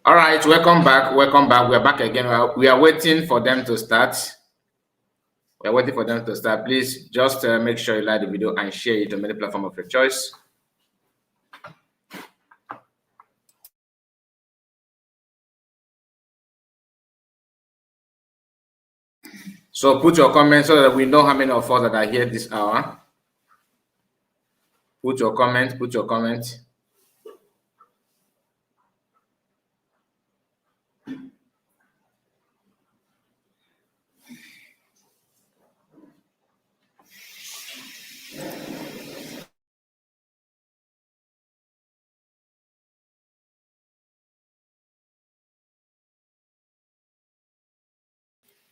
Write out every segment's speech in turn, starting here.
All right, welcome back. Welcome back. We are back again. We are waiting for them to start. We are waiting for them to start. Please just make sure you like the video and share it on many platforms of your choice. So put your comments so that we know how many of us that are here this hour. Put your comment. Put your comment.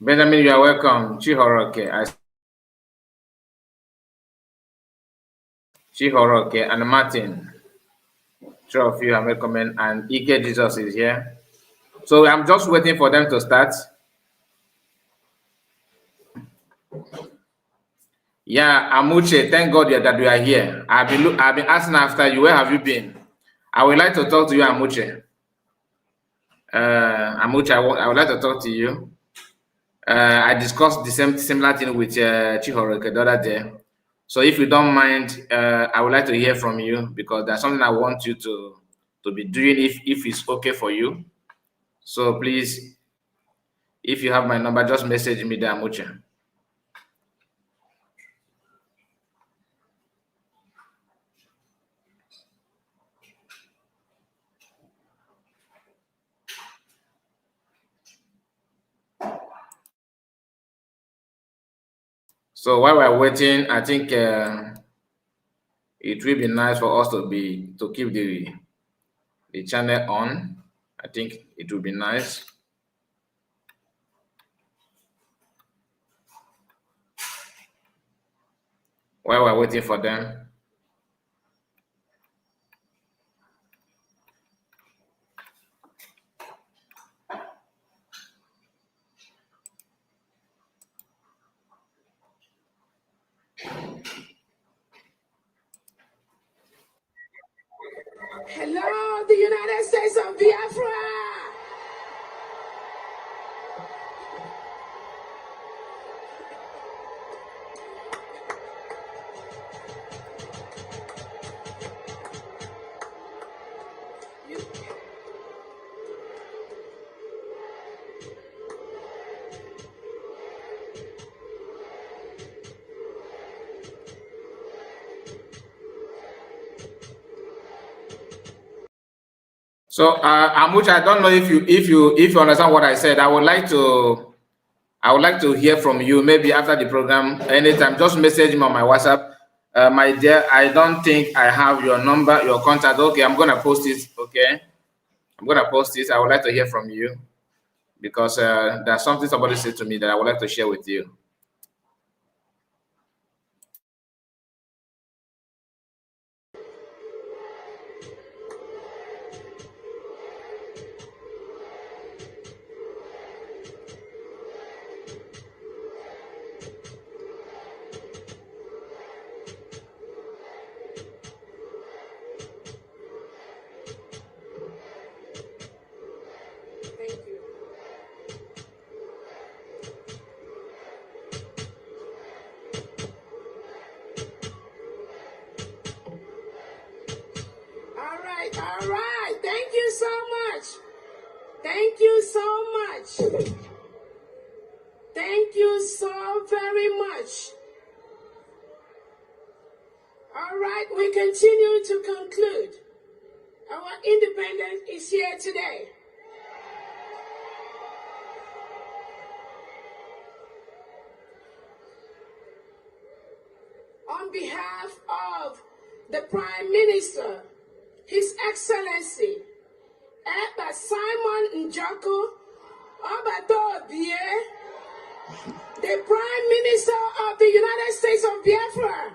Benjamin, you are welcome. Chihoroke. Chihoroke and Martin. Three of you are welcome. And Ike Jesus is here. So I'm just waiting for them to start. Yeah, Amuche, thank God that you are here. I've been asking after you. Where have you been? I would like to talk to you, Amuche. Amuche, I would like to talk to you. I discussed the similar thing with Chihoroke the other day. So if you don't mind, I would like to hear from you because there's something I want you to be doing if it's okay for you. So please, if you have my number, just message me there, Amuche. So while we're waiting, I think it will be nice for us to keep the channel on. I think it will be nice. While we're waiting for them. Hello, the United States of Biafra. So Amuche, I don't know if you understand what I said. I would like to hear from you maybe after the program anytime. Just message me on my WhatsApp. My dear, I don't think I have your number, your contact. Okay, I'm gonna post it. Okay, I'm gonna post it. I would like to hear from you because there's something somebody said to me that I would like to share with you. Thank you. All right. Thank you so much. Thank you so much. Thank you so very much. All right, we continue to conclude. Our independence is here today. On behalf of the Prime Minister, His Excellency, Eba Simon Njoko Obadobie, the Prime Minister of the United States of Biafra,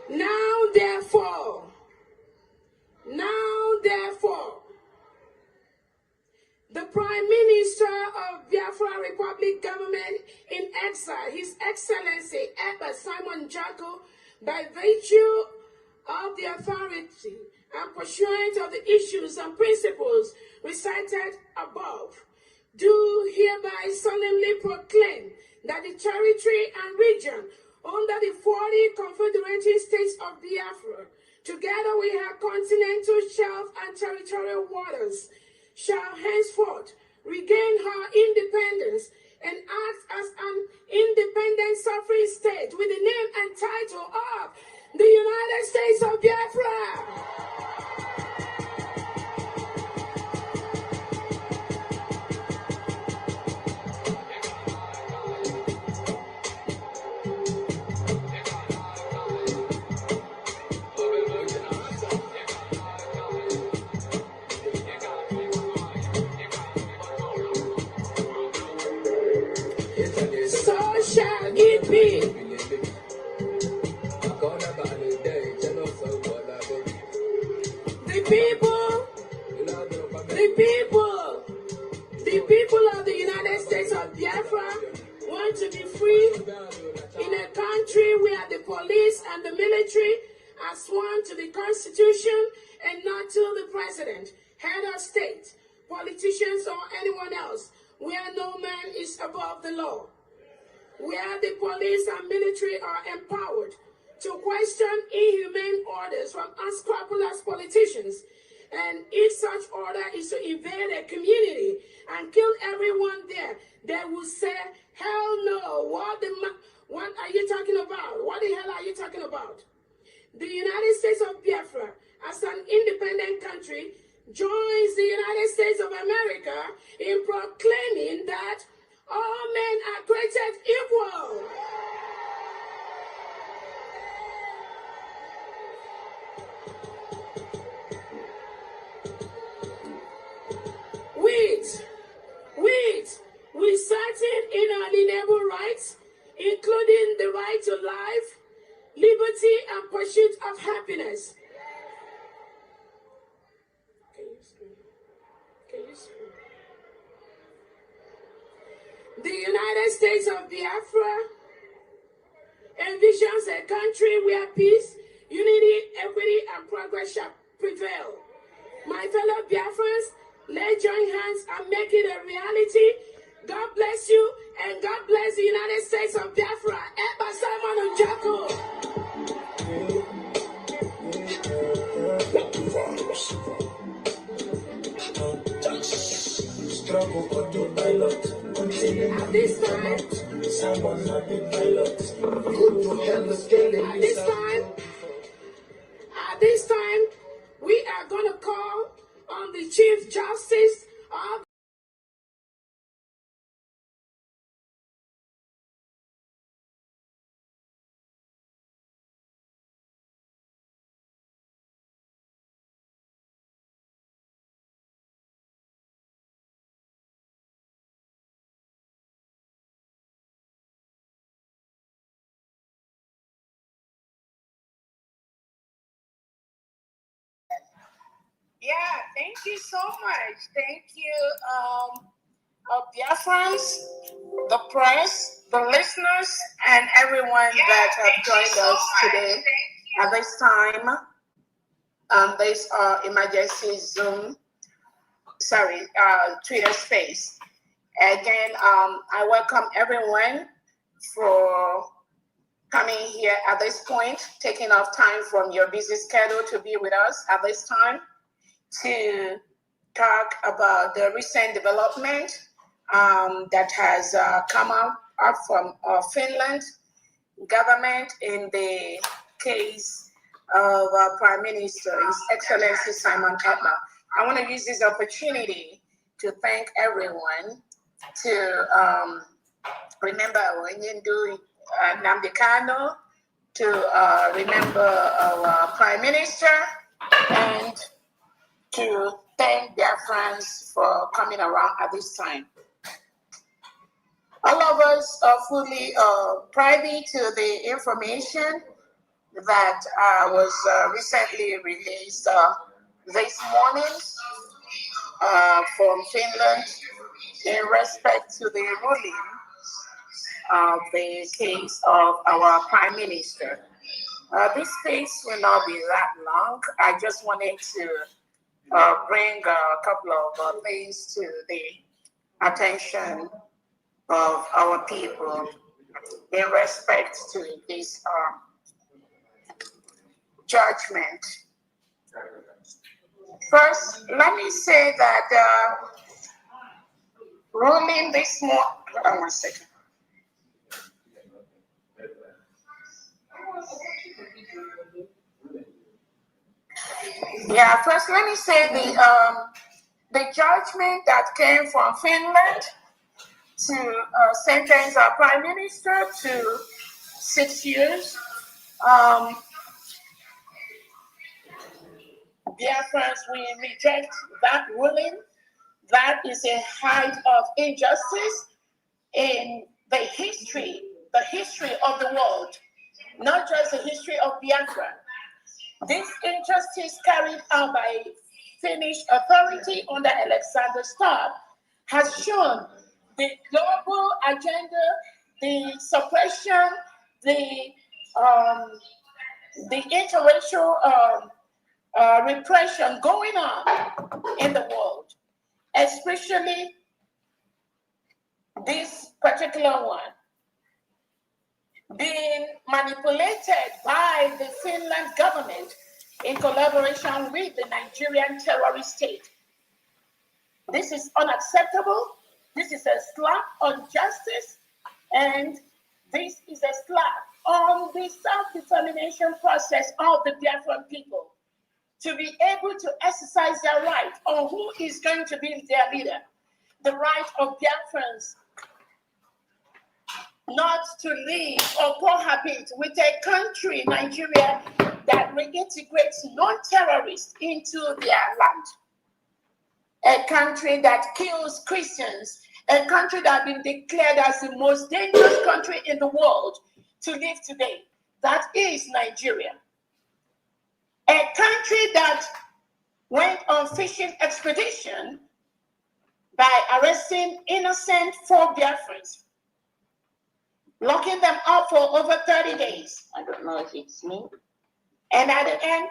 Now, therefore, the Prime Minister of Biafra Republic Government in exile, His Excellency Ebba Simon Jacko, by virtue of the authority and pursuant of the issues and principles recited above, do hereby solemnly proclaim that the territory and region under the 40 confederated states of Biafra, together with her continental shelf and territorial waters, shall henceforth regain her independence and act as an independent sovereign state with the name and title of the United States of Biafra. So shall it be. The people of the United States of Biafra want to be free in a country where the police and the military are sworn to the Constitution and not to the president, head of state, politicians, or anyone else, where no man is above the law, where the police and military are empowered to question inhumane orders from unscrupulous politicians, and if such order is to invade a community and kill everyone there, they will say, hell no, what are you talking about? What the hell are you talking about? The United States of Biafra, as an independent country, joins the United States of America in proclaiming that all men are created equal. With certain inalienable rights, including the right to life, liberty, and pursuit of happiness. Can you scream? The United States of Biafra envisions a country where peace, unity, equity, and progress shall prevail. My fellow Biafrans, let's join hands and make it a reality. God bless you, and God bless the United States of Biafra. Ebba Simon Jacko. At this time, we are going to call on the Chief Justice of Yeah, thank you so much. Thank you, Biafrans, the press, the listeners, and everyone that have joined us today at this time on this emergency Twitter space. Again, I welcome everyone for coming here at this point, taking off time from your busy schedule to be with us at this time, to talk about the recent development that has come up from Finland government in the case of Prime Minister, His Excellency Simon Ekpa. I want to use this opportunity to thank everyone, to remember Wenyendu Namdekano, to remember our Prime Minister, and to thank their friends for coming around at this time. All of us are fully privy to the information that was recently released this morning from Finland in respect to the ruling of the case of our Prime Minister. This space will not be that long. I just wanted to bring a couple of things to the attention of our people in respect to this judgment. First, let me say that ruling this morning, hold on one second. Yeah, first let me say the judgment that came from Finland to sentence our Prime Minister to 6 years. Dear friends, we reject that ruling. That is a height of injustice in the history of the world, not just the history of Biafra. This injustice carried out by Finnish authority under Alexander Stubb has shown the global agenda, the suppression, the interracial repression going on in the world, especially this particular one being manipulated by the Finland government in collaboration with the Nigerian terrorist state. This is unacceptable. This is a slap on justice, and this is a slap on the self-determination process of the Biafran people to be able to exercise their right on who is going to be their leader. The right of Biafrans not to live or cohabit with a country, Nigeria, that reintegrates non-terrorists into their land. A country that kills Christians, a country that has been declared as the most dangerous country in the world to live today. That is Nigeria. A country that went on fishing expedition by arresting innocent 4 Biafrans, locking them up for over 30 days. I don't know if it's me. And at the end,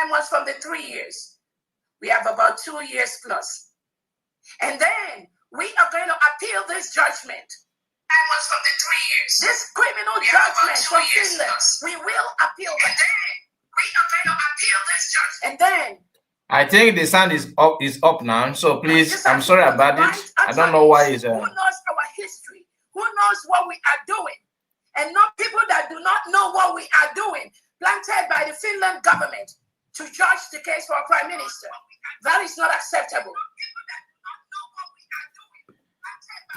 9 months from the 3 years. We have about 2 years plus. And then we are going to appeal this judgment. 9 months from the 3 years. This criminal judgment from Finland, we will appeal it. And then we are going to appeal this judgment. And then I think the sound is up now, so please, I'm sorry about it. I don't know why it's... Who knows our history? Who knows what we are doing? And not people that do not know what we are doing, planted by the Finland government to judge the case for a prime minister. That is not acceptable.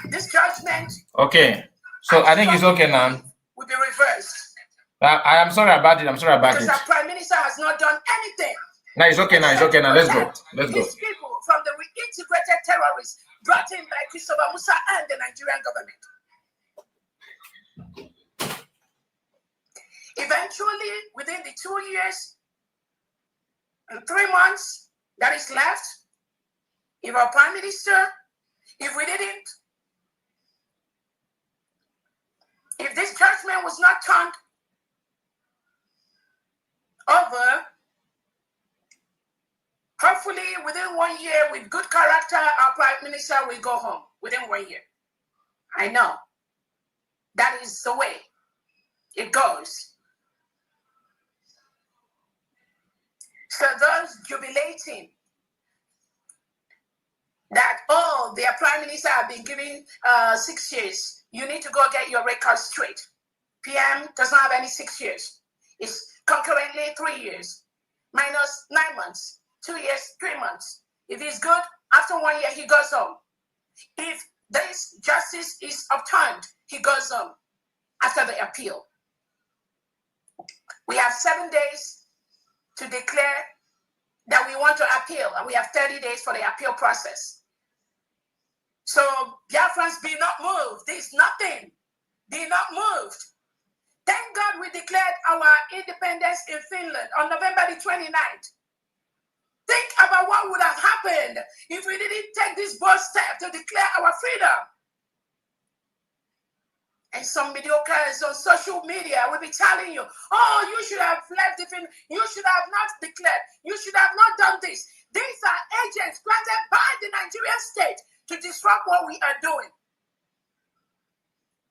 This judgment... Okay, so I think it's okay now. Will be reversed. I am sorry about it. I'm sorry about it. Because our prime minister has not done anything. No, it's okay now. It's okay now. Let's go. Let's go. These people from the reintegrated terrorists brought in by Christopher Musa and the Nigerian government. Eventually, within the 2 years and 3 months that is left, if our prime minister, if this judgment was not turned over, hopefully within 1 year, with good character, our prime minister will go home within 1 year. I know. That is the way it goes. So those jubilating that, oh, their prime minister have been given 6 years, you need to go get your record straight. PM does not have any 6 years. It's concurrently 3 years, minus 9 months, 2 years, 3 months. If he's good, after 1 year, he goes home. If this justice is upturned, he goes home after the appeal. We have 7 days to declare that we want to appeal, and we have 30 days for the appeal process. So, Biafrans, be not moved. There's nothing. Be not moved. Thank God we declared our independence in Finland on November the 29th. Think about what would have happened if we didn't take this bold step to declare our freedom. And some mediocres on social media will be telling you, oh, you should have left the Finland, you should have not declared, you should have not done this. These are agents planted by the Nigerian state to disrupt what we are doing.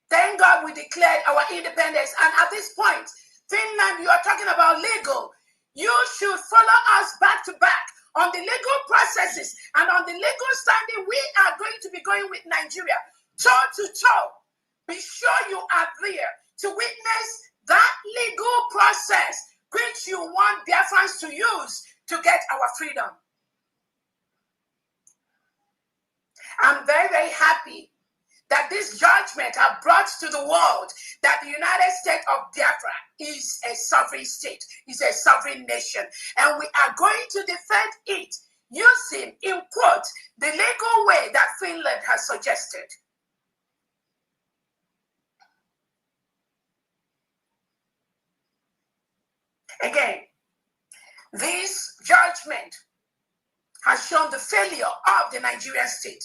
Thank God we declared our independence. And at this point, Finland, you are talking about legal. You should follow us back to back on the legal processes and on the legal standing we are going to be going with Nigeria, toe to toe. Be sure you are there to witness that legal process which you want Biafrans to use to get our freedom. I'm very, very happy that this judgment has brought to the world that the United States of Biafra is a sovereign state, is a sovereign nation, and we are going to defend it using, in quotes, the legal way that Finland has suggested. Again, this judgment has shown the failure of the Nigerian state.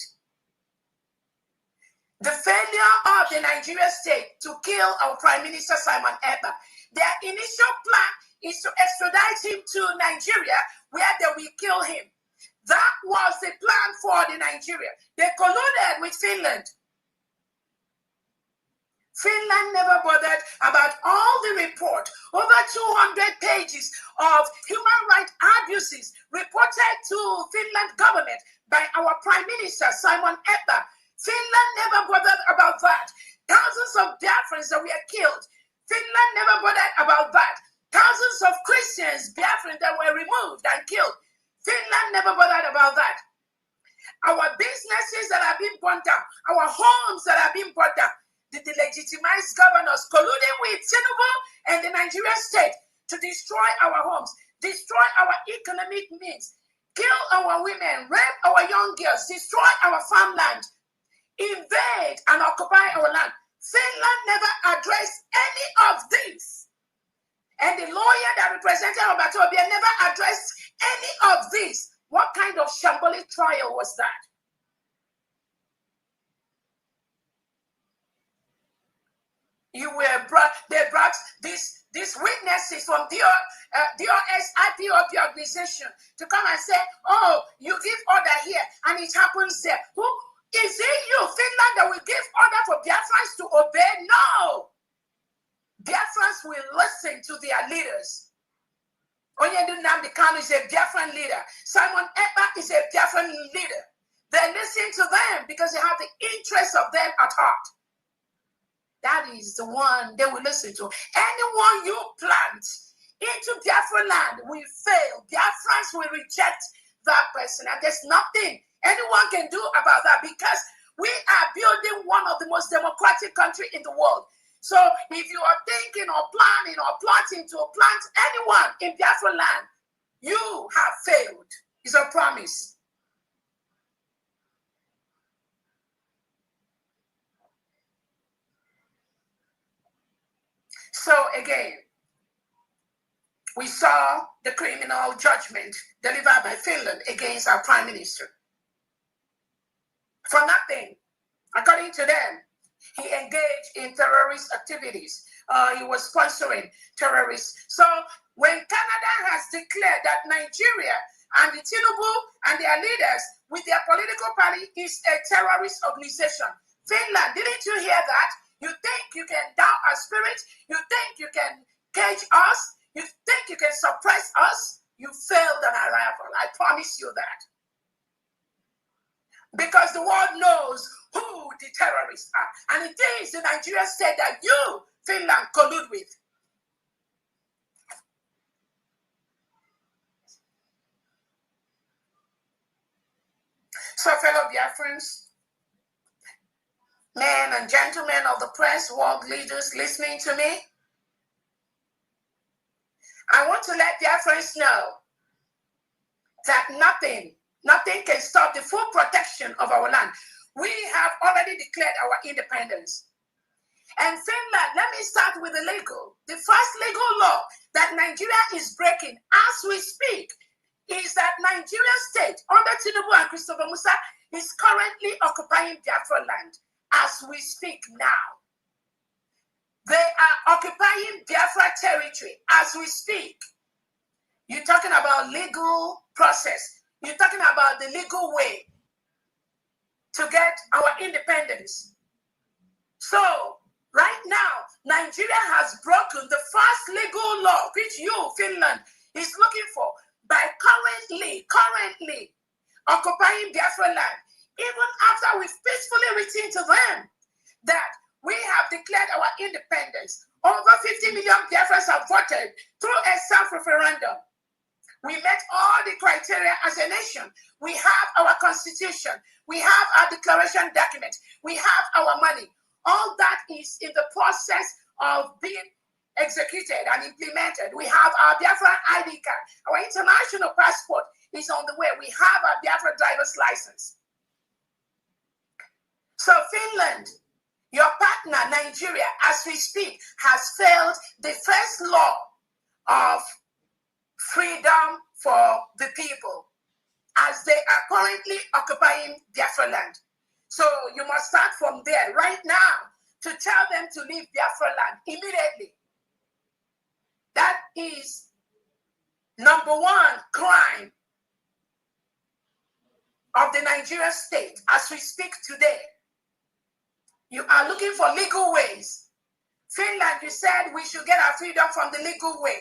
The failure of the Nigerian state to kill our Prime Minister Simon Ekpa. Their initial plan is to extradite him to Nigeria, where they will kill him. That was the plan for the Nigeria. They colluded with Finland. Finland never bothered about all the report, over 200 pages of human rights abuses reported to Finland government by our Prime Minister Simon Ekpa. Finland never bothered about that. Thousands of Biafrans that were killed. Finland never bothered about that. Thousands of Christians, Biafrans that were removed and killed. Finland never bothered about that. Our businesses that have been burnt down, our homes that have been burnt down, the delegitimized governors colluding with Tinubu and the Nigerian state to destroy our homes, destroy our economic means, kill our women, rape our young girls, destroy our farmland, invade and occupy our land. Finland never addressed any of this. And the lawyer that represented Roberto Obia never addressed any of this. What kind of shambolic trial was that? They brought these witnesses from DOS IPOP organization to come and say, oh, you give order here and it happens there. Who is it? You, Finland, that will give order for Biafrans to obey? No. Biafrans will listen to their leaders. Onyedu Nnamdi Kanu is a Biafran leader. Simon Ekpa is a Biafran leader. They listen to them because they have the interest of them at heart. That is the one they will listen to. Anyone you plant into Biafra land will fail. Biafrans will reject that person. And there's nothing anyone can do about that because we are building one of the most democratic countries in the world. So if you are thinking or planning or plotting to plant anyone in Biafra land, you have failed. It's a promise. So again, we saw the criminal judgment delivered by Finland against our prime minister. For nothing, according to them, he engaged in terrorist activities. He was sponsoring terrorists. So when Canada has declared that Nigeria and the Tinubu and their leaders with their political party is a terrorist organization, Finland, didn't you hear that? You think you can down our spirit? You think you can cage us? You think you can suppress us? You failed on arrival. I promise you that. Because the world knows who the terrorists are. And it is the Nigerian state that you, Finland, collude with. So, fellow Biafrans, men and gentlemen of the press, world leaders listening to me, I want to let Biafrans know that nothing can stop the full protection of our land. We have already declared our independence. And Finland, let me start with the legal. The first legal law that Nigeria is breaking as we speak is that Nigeria state under Tinubu and Christopher Musa is currently occupying Biafra land as we speak now. They are occupying Biafra territory as we speak. You're talking about legal process. You're talking about the legal way to get our independence. So, right now, Nigeria has broken the first legal law, which you, Finland, is looking for by currently occupying Biafra land, even after we've peacefully written to them that we have declared our independence. Over 50 million Biafrans have voted through a self-referendum. We met all the criteria as a nation. We have our constitution. We have our declaration document. We have our money. All that is in the process of being executed and implemented. We have our Biafra ID card. Our international passport is on the way. We have our Biafra driver's license. So Finland, your partner, Nigeria, as we speak, has failed the first law of freedom for the people as they are currently occupying Biafra land. So you must start from there right now to tell them to leave Biafra land immediately. That is number one crime of the Nigerian state as we speak today. You are looking for legal ways. Finland, you said we should get our freedom from the legal way.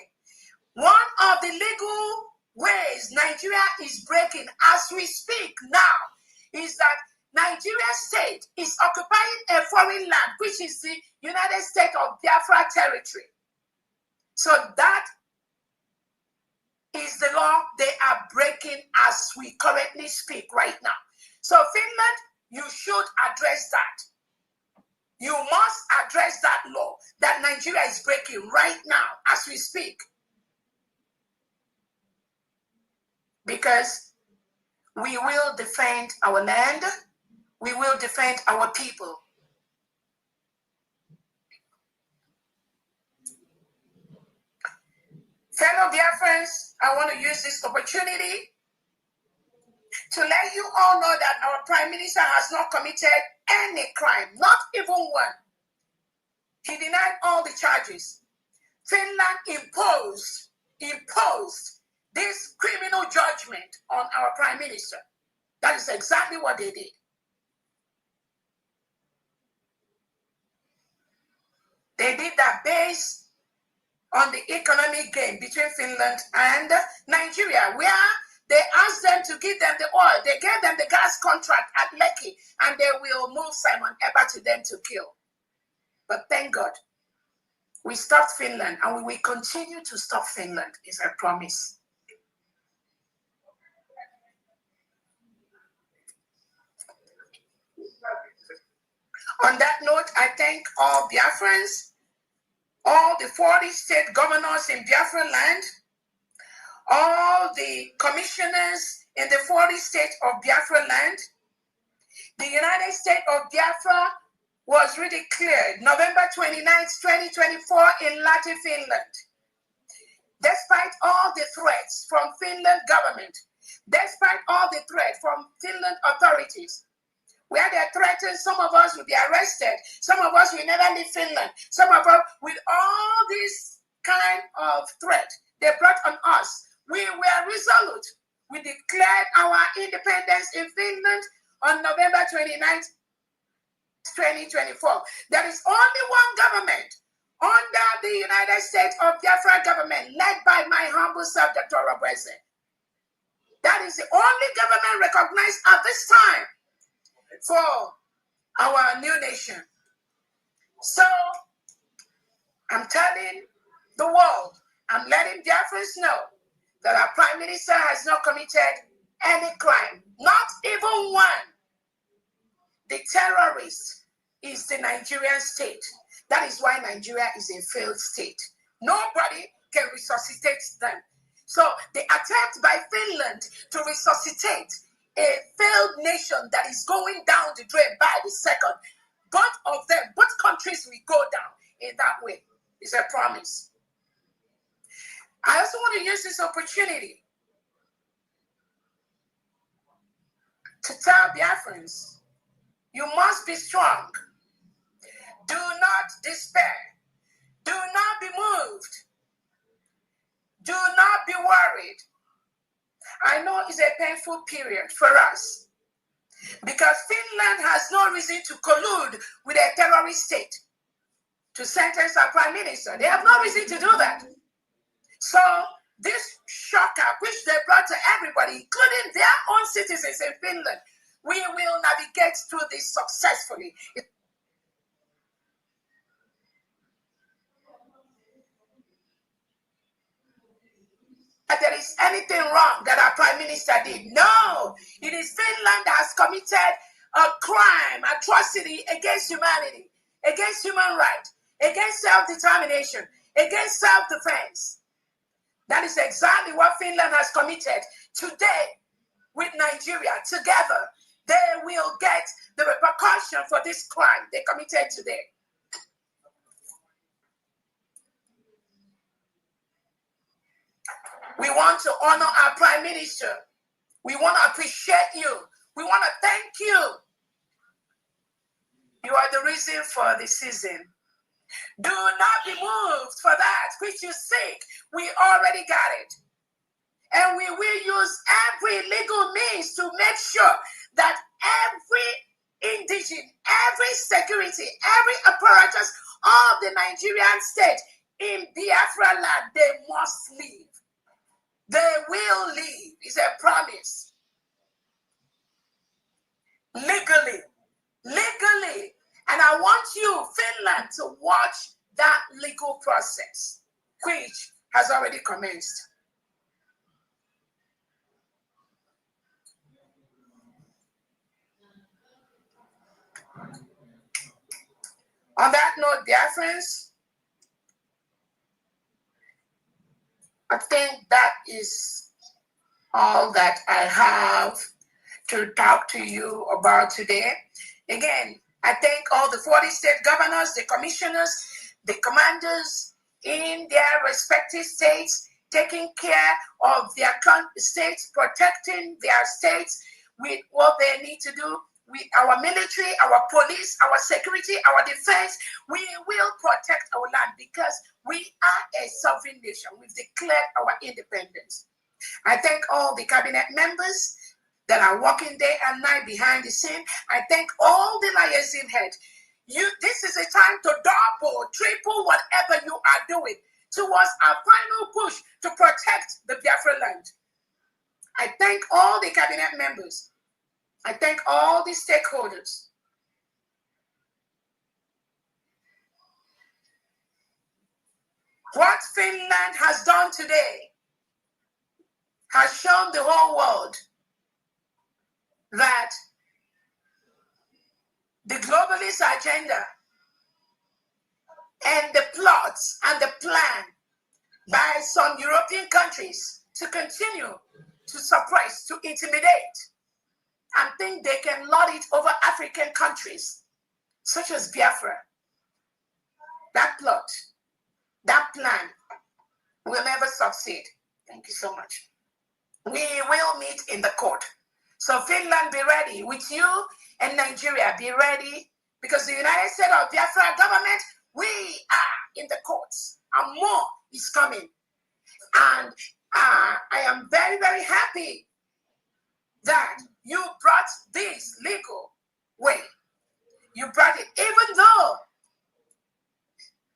One of the legal ways Nigeria is breaking as we speak now is that Nigeria state is occupying a foreign land, which is the United States of Biafra territory. So that is the law they are breaking as we currently speak right now. So Finland, you should address that. You must address that law that Nigeria is breaking right now as we speak. Because we will defend our land, we will defend our people. Fellow Biafrans, I want to use this opportunity to let you all know that our Prime Minister has not committed any crime, not even one. He denied all the charges. Finland imposed this criminal judgment on our prime minister. That is exactly what they did. They did that based on the economic gain between Finland and Nigeria, where they asked them to give them the oil. They gave them the gas contract at Lekki, and they will move Simon Eber to them to kill. But thank God, we stopped Finland, and we will continue to stop Finland, is a promise. On that note, I thank all Biafrans, all the 40 state governors in Biafra land, all the commissioners in the 40 states of Biafra land. The United States of Biafra was really cleared November 29th, 2024 in Lahti, Finland. Despite all the threats from Finland government, despite all the threats from Finland authorities, where they threatened some of us will be arrested, some of us will never leave Finland, some of us with all this kind of threat they brought on us, we were resolute. We declared our independence in Finland on November 29th, 2024. There is only one government under the United States of Biafra government, led by my humble self, Dr. Orabueze. That is the only government recognized at this time for our new nation. So I'm telling the world, I'm letting Biafrans know that our prime minister has not committed any crime, not even one. The terrorist is the Nigerian state. That is why Nigeria is a failed state. Nobody can resuscitate them. So the attempt by Finland to resuscitate a failed nation that is going down the drain by the second, both of them, both countries will go down in that way. It's a promise. I also want to use this opportunity to tell Biafrans, you must be strong. Do not despair. Do not be moved. Do not be worried. I know it's a painful period for us because Finland has no reason to collude with a terrorist state to sentence our prime minister. They have no reason to do that. So this shocker, which they brought to everybody, including their own citizens in Finland, we will navigate through this successfully. If there is anything wrong that our prime minister did, no, it is Finland that has committed a crime, atrocity against humanity, against human rights, against self-determination, against self-defense. That is exactly what Finland has committed. Today, with Nigeria, together, they will get the repercussion for this crime they committed today. We want to honor our prime minister. We want to appreciate you. We want to thank you. You are the reason for the season. Do not be moved for that which you seek. We already got it. And we will use every legal means to make sure that every indigene, every security, every apparatus of the Nigerian state in Biafra land, they must leave. They will leave. It's a promise. Legally. And I want you, Finland, to watch that legal process, which has already commenced. On that note, Biafrans, I think that is all that I have to talk to you about today. Again, I thank all the 40 state governors, the commissioners, the commanders in their respective states, taking care of their states, protecting their states with what they need to do. our military, our police, our security, our defense, we will protect our land because we are a sovereign nation. We've declared our independence. I thank all the cabinet members that are working day and night behind the scene. I thank all the liaison heads. This is a time to double, triple whatever you are doing towards our final push to protect the Biafra land. I thank all the cabinet members. I thank all the stakeholders. What Finland has done today has shown the whole world that the globalist agenda and the plots and the plan by some European countries to continue to suppress, to intimidate, and think they can lord it over African countries, such as Biafra. That plot, that plan will never succeed. Thank you so much. We will meet in the court. So Finland, be ready. With you and Nigeria, be ready. Because the United States of Biafra government, we are in the courts. And more is coming. And I am very, very happy that you brought this legal way. You brought it, even though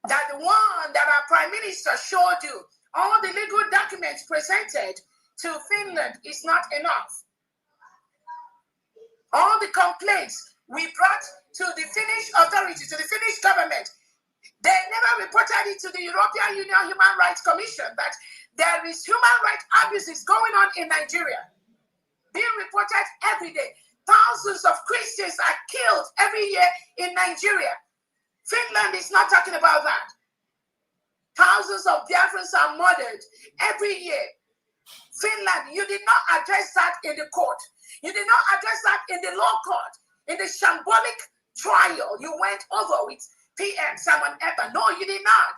that the one that our Prime Minister showed you, all the legal documents presented to Finland is not enough. All the complaints we brought to the Finnish authorities, to the Finnish government, they never reported it to the European Union Human Rights Commission that there is human rights abuses going on in Nigeria, being reported every day. Thousands of Christians are killed every year in Nigeria. Finland is not talking about that. Thousands of Biafrans are murdered every year. Finland, you did not address that in the court. You did not address that in the law court. In the shambolic trial, you went over with PM Simon Eber. No, you did not.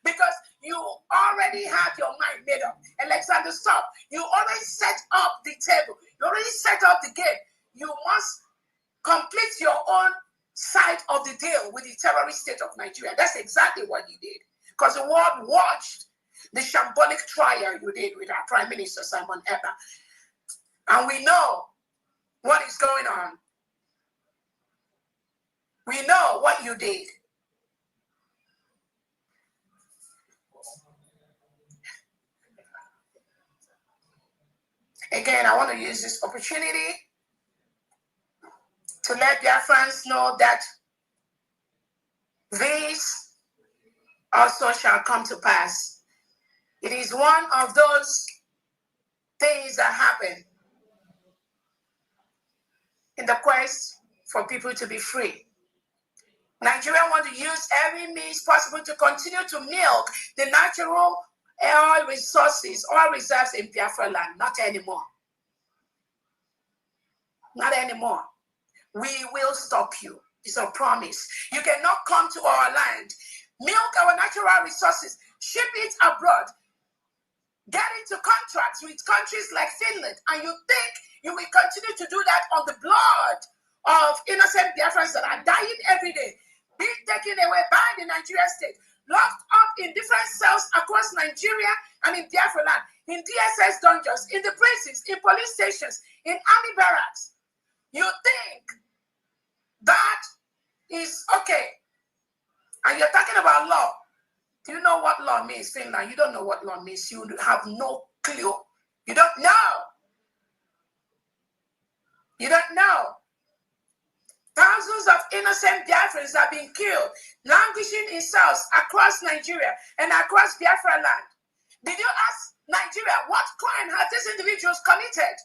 Because you already had your mind made up. Alexander, stop. You already set up the table. You already set up the game. You must complete your own side of the deal with the terrorist state of Nigeria. That's exactly what you did. Because the world watched the shambolic trial you did with our Prime Minister, Simon Eber. And we know what is going on. We know what you did. Again, I want to use this opportunity to let Biafrans know that this also shall come to pass. It is one of those things that happen in the quest for people to be free. Nigeria want to use every means possible to continue to milk the natural oil resources, oil reserves in Biafra land. Not anymore. Not anymore. We will stop you. It's a promise. You cannot come to our land, milk our natural resources, ship it abroad, get into contracts with countries like Finland, and you think you will continue to do that on the blood of innocent Biafrans that are dying every day, being taken away by the Nigerian state, locked up in different cells across Nigeria and in Biafra land, in DSS dungeons, in the prisons, in police stations, in army barracks. You think that is okay. And you're talking about law. Do you know what law means, Finland? You don't know what law means. You have no clue. You don't know. You don't know. Thousands of innocent Biafrans are being killed, languishing in cells across Nigeria and across Biafra land. Did you ask Nigeria what crime have these individuals committed?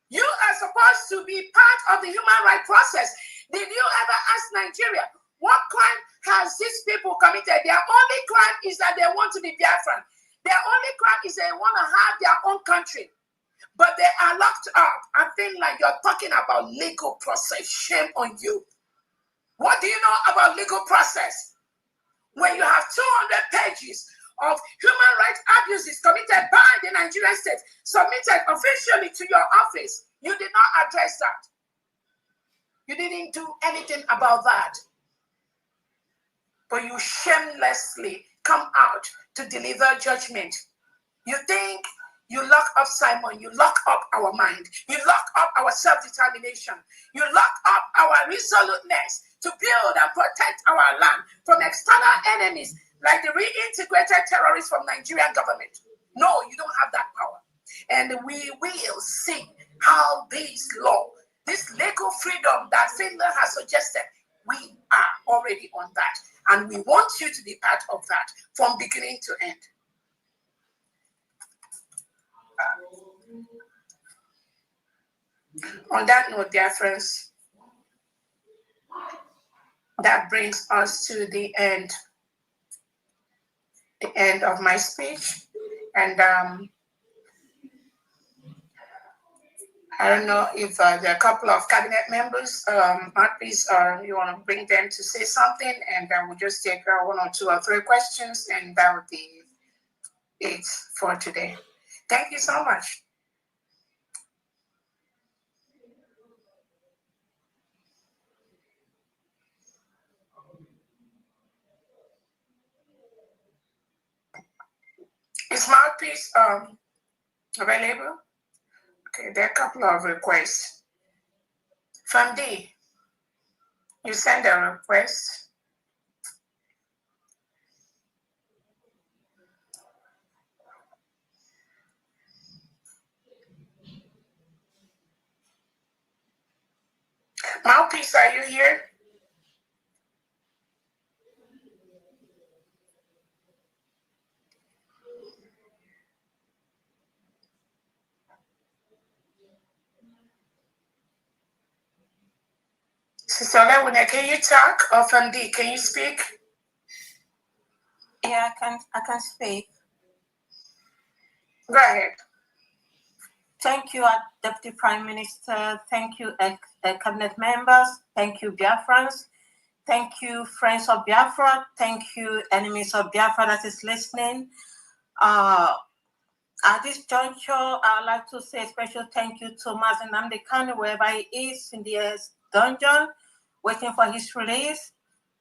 You are supposed to be part of the human rights process. Did you ever ask Nigeria what crime has these people committed? Their only crime is that they want to be Biafran. Their only crime is they want to have their own country. But they are locked up and feel like you're talking about legal process. Shame on you. What do you know about legal process? When you have 200 pages of human rights abuses committed by the Nigerian state, submitted officially to your office, you did not address that. You didn't do anything about that. But you shamelessly come out to deliver judgment. You think you lock up Simon, you lock up our mind, you lock up our self-determination, you lock up our resoluteness to build and protect our land from external enemies like the reintegrated terrorists from Nigerian government. No, you don't have that power. And we will see how this law, this legal freedom that Finland has suggested, we are already on that. And we want you to be part of that from beginning to end. On that note, dear friends, that brings us to the end of my speech. And I don't know if there are a couple of cabinet members, please, you want to bring them to say something, and we'll just take 1 or 2 or 3 questions, and that would be it for today. Thank you so much. Is Mouthpiece available? Okay, there are a couple of requests. From D, you send a request. Mouthpiece, are you here? Sister Lewina, can you talk? Or from D, can you speak? Yeah, I can speak. Go ahead. Thank you, Deputy Prime Minister. Thank you, cabinet members. Thank you, Biafrans. Thank you, friends of Biafra. Thank you, enemies of Biafra that is listening. At this juncture, I'd like to say a special thank you to Mazi Nnamdi Kanu, wherever he is in the dungeon, waiting for his release.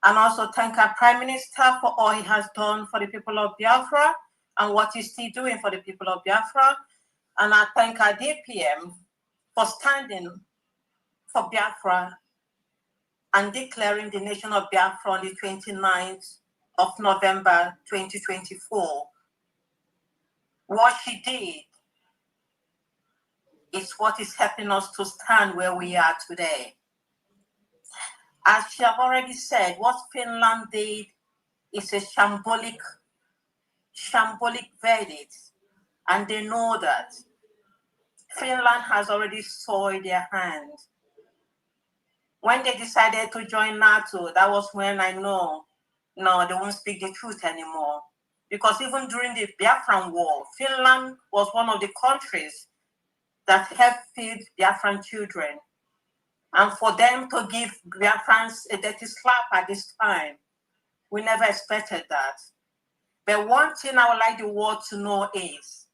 And also thank our Prime Minister for all he has done for the people of Biafra and what he's still doing for the people of Biafra. And I thank our DPM for standing for Biafra and declaring the nation of Biafra on the 29th of November 2024. What she did is what is helping us to stand where we are today. As she have already said, what Finland did is a shambolic verdict, and they know that. Finland has already soiled their hands. When they decided to join NATO, that was when I know, no, they won't speak the truth anymore. Because even during the Biafran War, Finland was one of the countries that helped feed Biafran children. And for them to give Biafrans a dirty slap at this time, we never expected that. But one thing I would like the world to know is,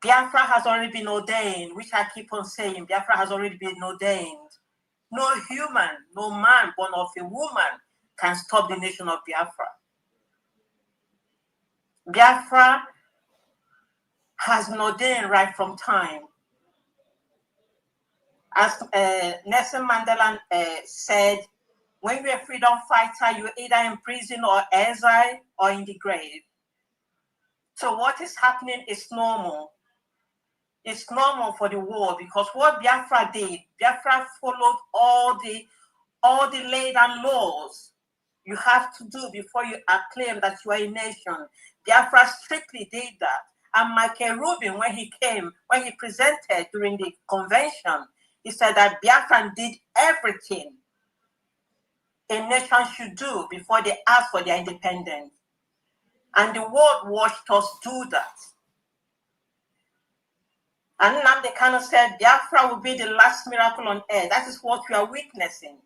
Biafra has already been ordained, which I keep on saying, Biafra has already been ordained. No human, no man born of a woman can stop the nation of Biafra. Biafra has been ordained right from time. As Nelson Mandela said, when you're a freedom fighter, you're either in prison or exile or in the grave. So what is happening is normal. It's normal for the world, because what Biafra did, Biafra followed all the laid down laws you have to do before you acclaim that you are a nation. Biafra strictly did that. And Michael Rubin, when he presented during the convention, he said that Biafra did everything a nation should do before they ask for their independence. And the world watched us do that. And Nnamdi Kanu said, Biafra will be the last miracle on earth. That is what we are witnessing.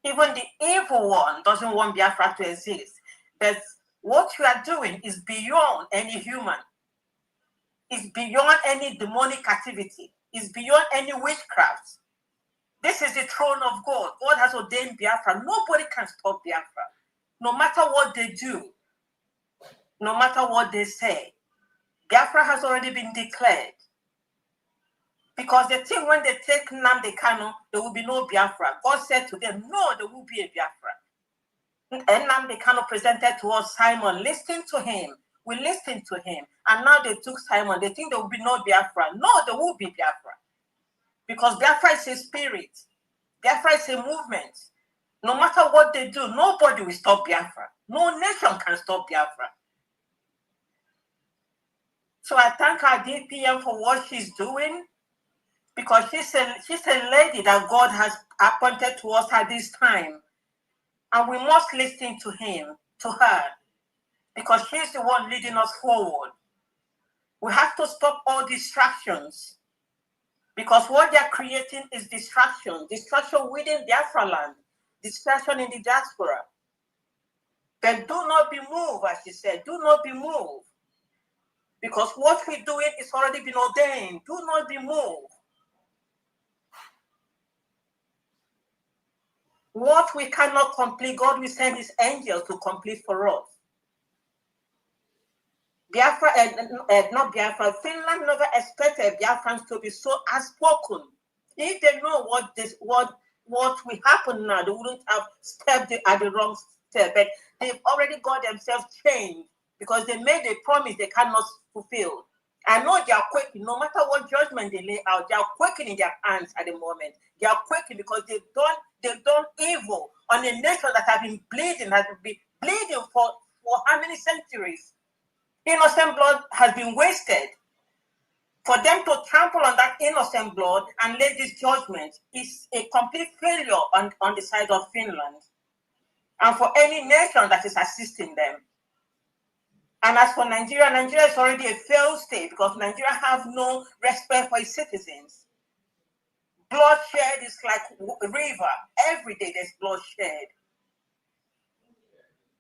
Even the evil one doesn't want Biafra to exist. But what we are doing is beyond any human. It's beyond any demonic activity. It's beyond any witchcraft. This is the throne of God. God has ordained Biafra. Nobody can stop Biafra. No matter what they do, no matter what they say, Biafra has already been declared. Because they think when they take Nnamdi Kanu, there will be no Biafra. God said to them, no, there will be a Biafra. And Nnamdi Kanu presented to us Simon. Listen to him. We listened to him. And now they took Simon. They think there will be no Biafra. No, there will be Biafra. Because Biafra is a spirit. Biafra is a movement. No matter what they do, nobody will stop Biafra. No nation can stop Biafra. So I thank our DPM for what she's doing, because she's a lady that God has appointed to us at this time. And we must listen to her, because she's the one leading us forward. We have to stop all distractions, because what they're creating is distraction within Biafra land, distraction in the diaspora. Then do not be moved, as she said, do not be moved. Because what we're doing is already been ordained. Do not be moved. What we cannot complete, God will send his angels to complete for us. Biafra, not Biafra, Finland never expected Biafrans to be so outspoken. If they know what will happen now, they wouldn't have stepped at the wrong step. But they've already got themselves changed, because they made a promise they cannot fulfill. I know they are quaking, no matter what judgment they lay out, they are quaking in their hands at the moment. They are quaking because they've done evil on a nation that has been bleeding for how many centuries? Innocent blood has been wasted. For them to trample on that innocent blood and lay this judgment is a complete failure on the side of Finland, and for any nation that is assisting them. And as for Nigeria, Nigeria is already a failed state, because Nigeria have no respect for its citizens. Bloodshed is like a river. Every day there's bloodshed.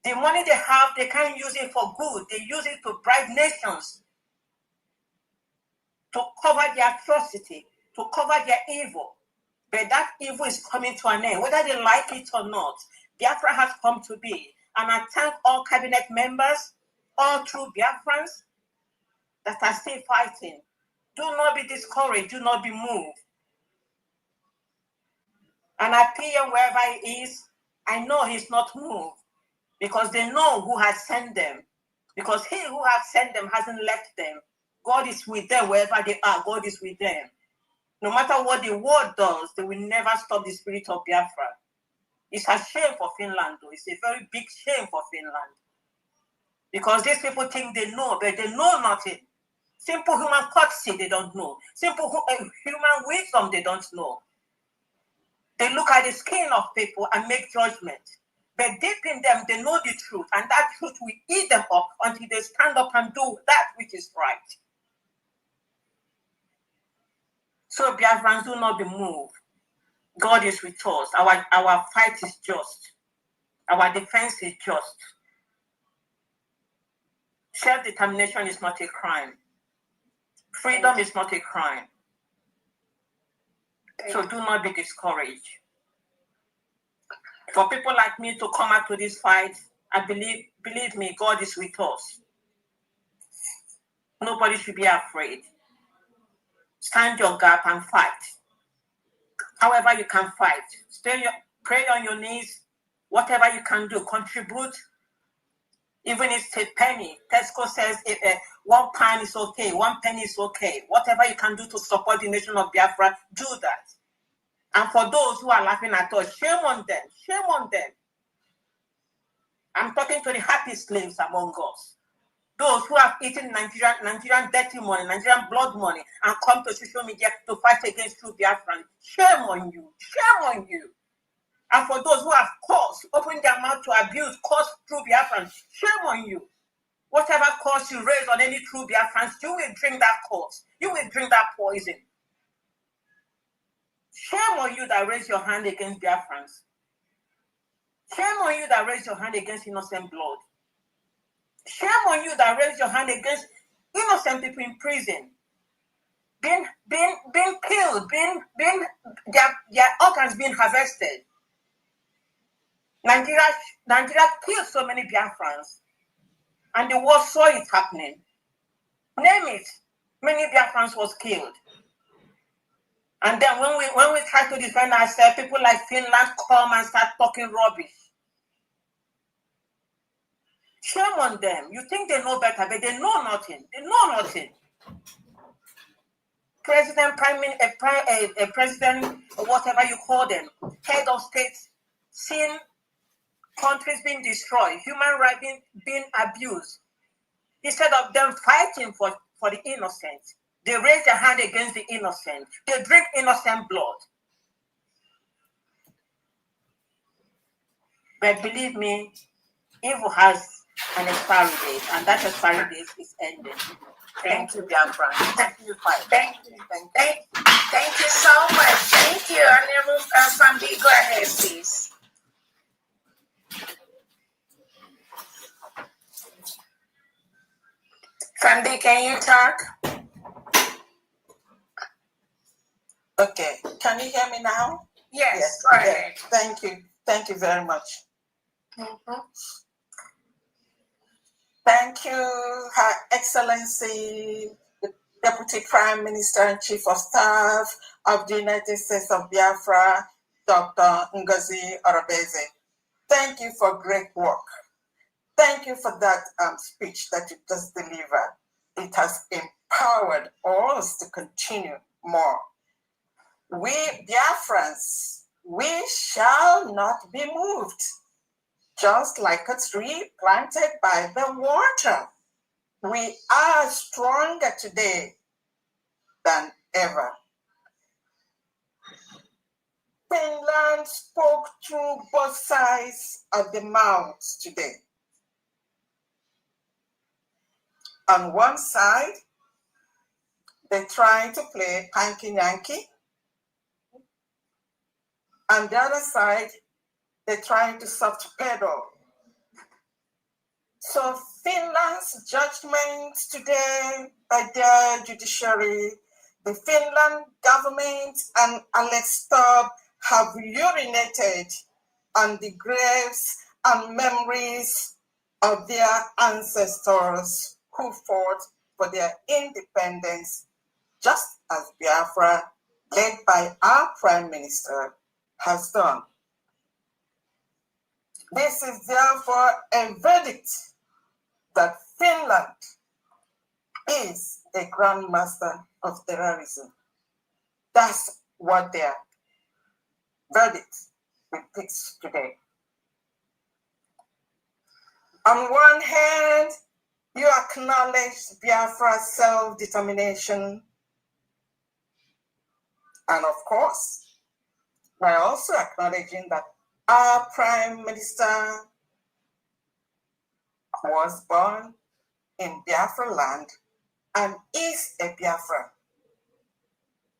The money they have, they can't use it for good. They use it to bribe nations, to cover their atrocity, to cover their evil. But that evil is coming to an end, whether they like it or not. Biafra has come to be. And I thank all cabinet members, all true Biafrans that are still fighting. Do not be discouraged. Do not be moved. And I appeal wherever he is, I know he's not moved, because they know who has sent them. Because he who has sent them hasn't left them. God is with them wherever they are. God is with them. No matter what the world does, they will never stop the spirit of Biafra. It's a shame for Finland, though. It's a very big shame for Finland. Because these people think they know, but they know nothing. Simple human courtesy, they don't know. Simple human wisdom, they don't know. They look at the skin of people and make judgment. But deep in them, they know the truth. And that truth will eat them up until they stand up and do that which is right. So Biafrans, do not be moved. God is with us. Our fight is just. Our defense is just. Self-determination is not a crime. Freedom is not a crime. So do not be discouraged. For people like me to come out to this fight, I believe me, God is with us. Nobody should be afraid. Stand your gap and fight. However you can fight. Pray on your knees. Whatever you can do, contribute. Even if it's a penny. Tesco says £1 is okay, 1 penny is okay. Whatever you can do to support the nation of Biafra, do that. And for those who are laughing at us, shame on them. Shame on them. I'm talking to the happy slaves among us. Those who have eaten Nigerian dirty money, Nigerian blood money, and come to social media to fight against true Biafran. Shame on you. Shame on you. And for those who have caused, opened their mouth to abuse, caused true Biafrans, shame on you. Whatever cause you raise on any true Biafrans, you will drink that cause. You will drink that poison. Shame on you that raise your hand against Biafrans. Shame on you that raise your hand against innocent blood. Shame on you that raise your hand against innocent people in prison. being killed, their organs being harvested. Nigeria killed so many Biafrans, and the world saw it happening. Name it, many Biafrans was killed. And then when we try to defend ourselves, people like Finland come and start talking rubbish. Shame on them. You think they know better, but they know nothing. They know nothing. President, president, or whatever you call them, head of states, seeing countries being destroyed, human rights being abused. Instead of them fighting for the innocent, they raise their hand against the innocent. They drink innocent blood. But believe me, evil has an expiry date, and that expiry date is ending. Thank you, Biafra. Thank you so much. Thank you. Honorable Fambi, go ahead, please. Fambi, can you talk? Okay, can you hear me now? Yes, go ahead. Thank you very much. Thank you, Her Excellency, the Deputy Prime Minister and Chief of Staff of the United States of Biafra, Dr. Ngozi Orabueze. Thank you for great work. Thank you for that speech that you just delivered. It has empowered us to continue more. We Biafrans, we shall not be moved. Just like a tree planted by the water, we are stronger today than ever. Finland spoke through both sides of the mouth today. On one side, they try to play hanky-yanky. On the other side, they're trying to soft pedal. So Finland's judgment today by their judiciary, the Finland government and Alex Stubb have urinated on the graves and memories of their ancestors who fought for their independence, just as Biafra, led by our Prime Minister, has done. This is therefore a verdict that Finland is a grandmaster of terrorism. That's what their verdict depicts today. On one hand, you acknowledge Biafra's self-determination, and of course, by also acknowledging that our Prime Minister was born in Biafra land and is a Biafran.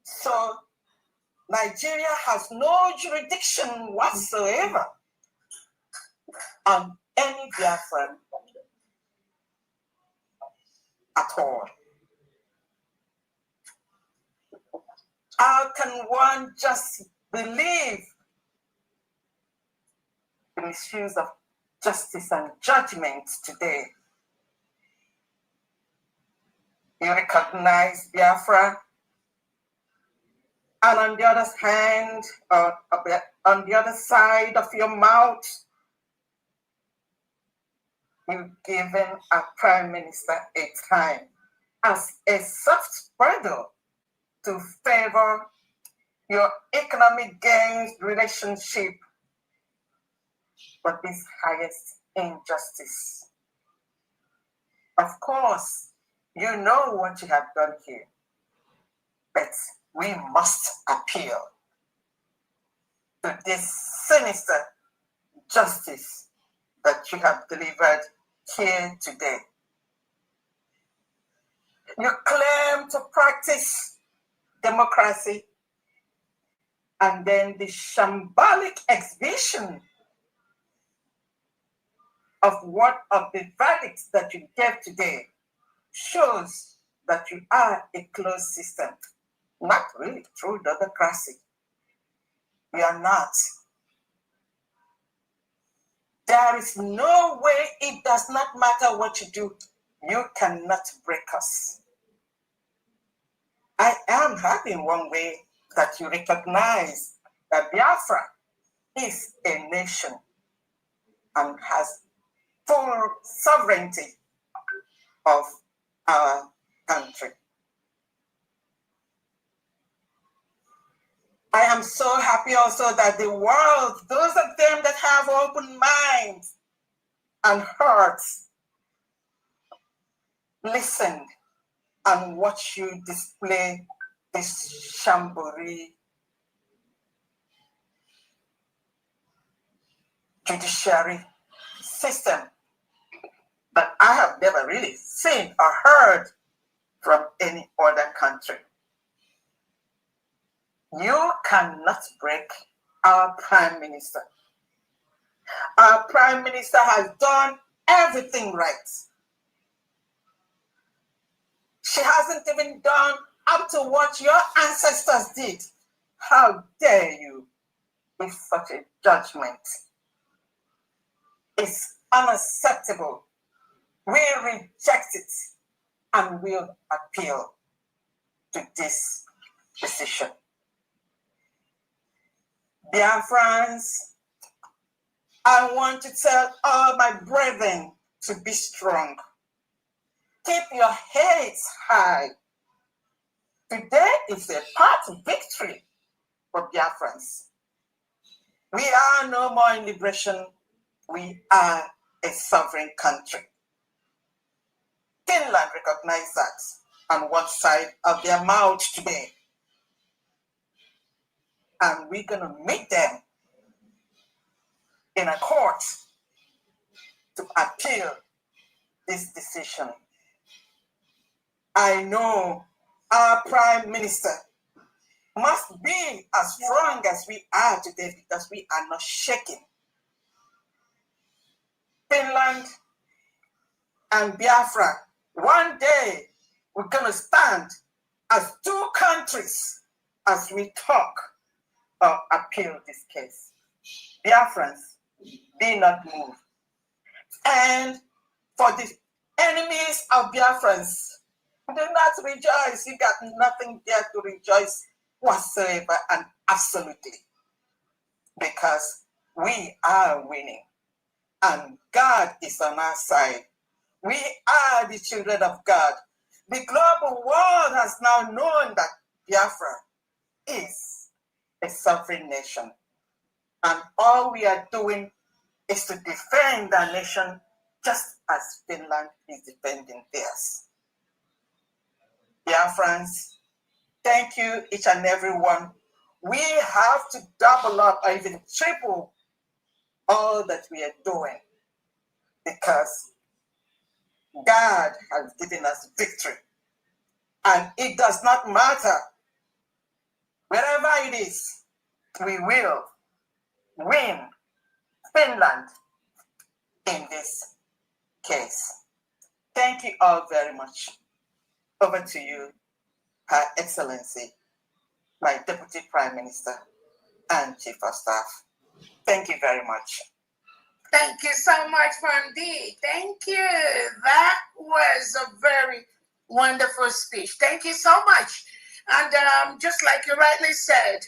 So Nigeria has no jurisdiction whatsoever on any Biafran at all. How can one just believe in the issues of justice and judgment today? You recognize Biafra, and on the other hand, on the other side of your mouth, you've given a Prime Minister a time as a soft pedal to favor your economic gains relationship with this highest injustice. Of course, you know what you have done here, but we must appeal to this sinister justice that you have delivered here today. You claim to practice democracy, and then the shambolic exhibition of the verdicts that you gave today shows that you are a closed system. not really true democracy. We are not. There is no way, it does not matter what you do, you cannot break us. I am happy in one way that you recognize that Biafra is a nation and has full sovereignty of our country. I am so happy also that the world, those of them that have open minds and hearts, listened and watch you display this shambori judiciary system that I have never really seen or heard from any other country. You cannot break our Prime Minister. Our Prime Minister has done everything right. She hasn't even done up to what your ancestors did. How dare you with such a judgment? It's unacceptable. We reject it and will appeal to this decision. Biafrans, I want to tell all my brethren to be strong. Keep your heads high. Today is a party victory for Biafrans. We are no more in liberation. We are a sovereign country. Finland recognized that on one side of their mouth today. And we're going to meet them in a court to appeal this decision. I know our Prime Minister must be as strong as we are today because we are not shaking. Finland and Biafra, one day we're going to stand as two countries as we talk or appeal this case. Biafrans, be not moved. And for the enemies of Biafrans, do not rejoice. You got nothing there to rejoice whatsoever and absolutely. Because we are winning and God is on our side. We are the children of God. The global world has now known that Biafra is a sovereign nation. And all we are doing is to defend our nation just as Finland is defending theirs. Biafrans, thank you each and every one. We have to double up or even triple all that we are doing because God has given us victory. And it does not matter. Wherever it is, we will win Finland in this case. Thank you all very much. Over to you, Her Excellency, my Deputy Prime Minister and Chief of Staff. Thank you very much. Thank you so much, Famdi. Thank you. That was a very wonderful speech. Thank you so much. And just like you rightly said,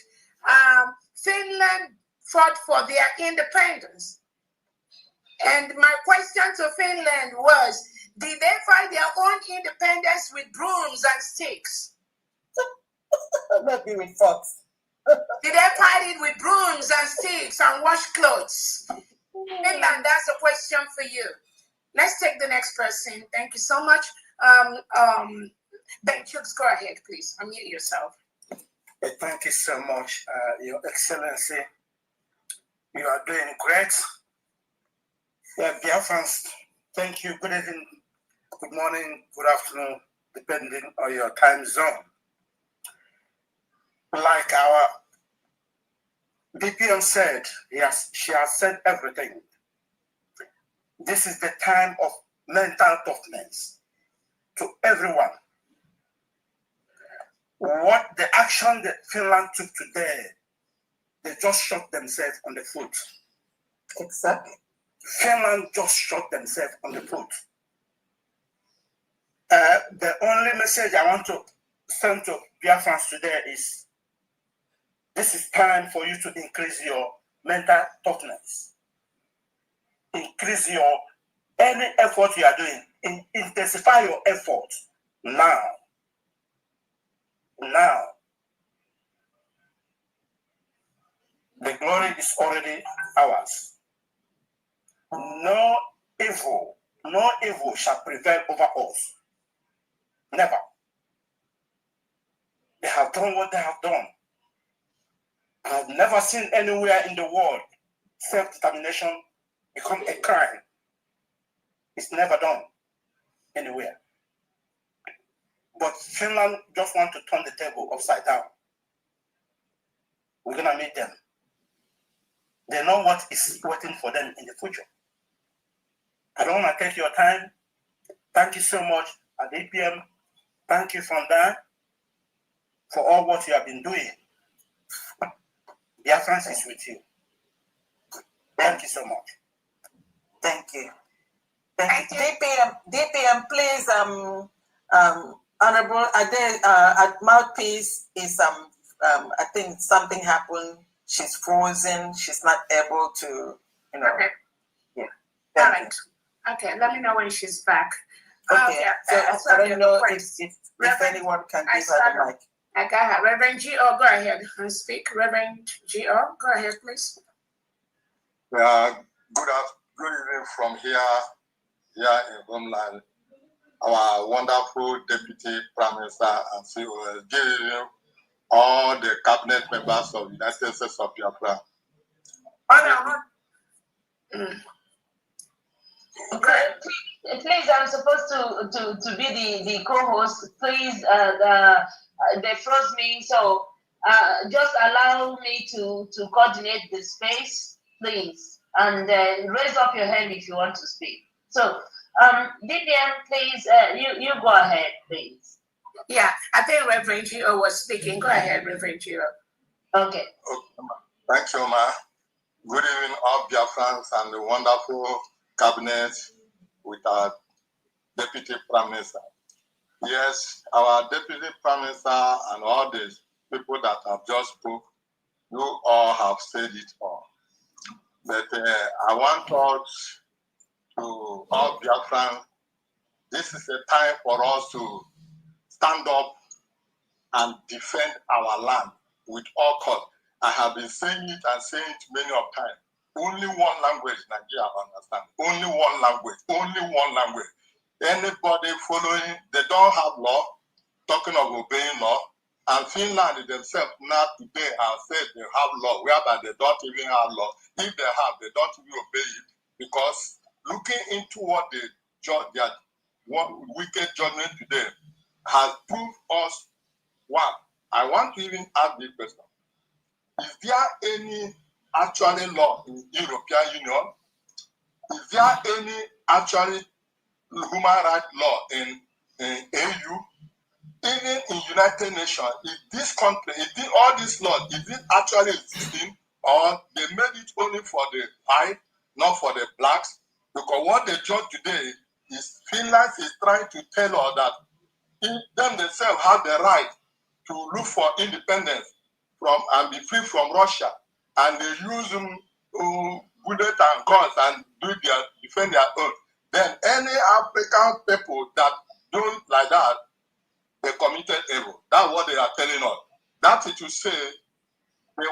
Finland fought for their independence. And my question to Finland was, did they fight their own independence with brooms and sticks? Maybe with forks. Did they fight it with brooms and sticks and washcloths? Finland, that's a question for you. Let's take the next person. Thank you so much. Ben Chooks, go ahead, please. Unmute yourself. Thank you so much, Your Excellency. You are doing great. Biafrans, thank you. Good evening, good morning, good afternoon, depending on your time zone. Like our DPM said, she has said everything. This is the time of mental toughness to everyone. what the action that Finland took today, they just shot themselves on the foot. Exactly. Finland just shot themselves on the foot. The only message I want to send to Biafrans today is, this is time for you to increase your mental toughness. Increase any effort you are doing. Intensify your effort now. Now. The glory is already ours. No evil shall prevail over us. Never. They have done what they have done. I've never seen anywhere in the world self-determination become a crime. It's never done anywhere. But Finland just want to turn the table upside down. We're gonna meet them. They know what is waiting for them in the future. I don't want to take your time. Thank you so much at DPM. Thank you, Fonda, for all what you have been doing. Biafrans is with you. Thank you so much. Thank you. Thank you. DPM, please, Honorable Ade, at Mouthpiece is, I think something happened. She's frozen. She's not able to, Okay. Yeah. All right. Okay, let me know when she's back. Okay. So I don't know if anyone can give her the mic. I got her. Reverend G.O., go ahead and speak. Reverend G.O., go ahead, please. Good evening from here in Homeland. Our wonderful Deputy Prime Minister and COS, good evening, all the cabinet members of the United States of Biafra. Okay, please, I'm supposed to be the co-host. Please, they froze me, so just allow me to coordinate the space, please, and raise up your hand if you want to speak. So, DPM, please, you go ahead, please. Yeah, I think Reverend Gio was speaking. Go ahead, Reverend Gio. Okay. Thank you, Ma. Good evening, all Biafrans and the wonderful cabinet with our Deputy Prime Minister. Yes, our Deputy Prime Minister and all the people that have just spoke, you all have said it all. But I want us to all Biafrans, this is a time for us to stand up and defend our land with all cost. I have been saying it and saying it many of times. Only one language Nigeria understand. Only one language. Only one language. Anybody following, they don't have law, talking of obeying law. And Finland themselves now today have said they have law, whereby they don't even have law. If they have, they don't even obey it. Because looking into what they judge, their wicked judgment today has proved us one. I want to even ask this question. Is there any actually law in European Union? Is there any actually human rights law in AU? Even in United Nations, is this country, all these laws, is it actually existing, or they made it only for the white, not for the blacks? Because what they judge today is Finland is trying to tell us that them themselves have the right to look for independence from and be free from Russia, and they use bullet and guns and defend their own. Then any African people that don't like that, they committed evil. That's what they are telling us. That is to say, the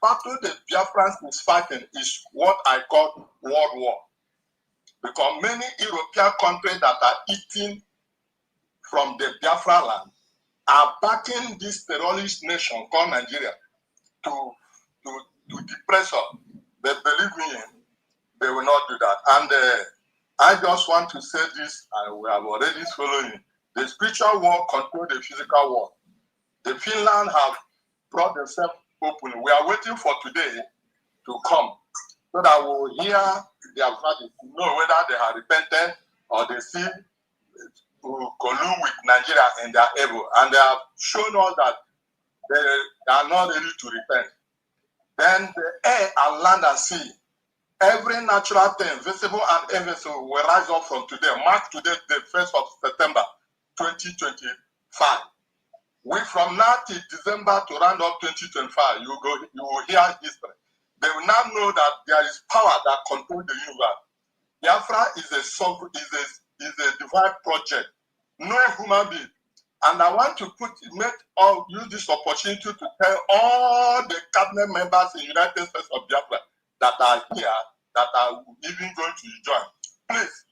battle the Biafrans is fighting is what I call world war. Because many European countries that are eating from the Biafra land are backing this terrorist nation called Nigeria to depress us. But believe me, they will not do that. And I just want to say this, and we have already following. The spiritual war control the physical war. The Finland have brought themselves open. We are waiting for today to come so that we will hear their verdict, to know whether they have repented or they still collude with Nigeria and they are able, and they have shown us that they are not ready to repent. Then the air and land and sea, every natural thing, visible and invisible, will rise up from today. Mark today, the 1st of September, 2025. We from now till December to round up 2025, you will hear history. They will now know that there is power that controls the universe. Biafra is a divine project, no human being. And I want to use this opportunity to tell all the cabinet members in the United States of Biafra that are here, that are even going to join. Please,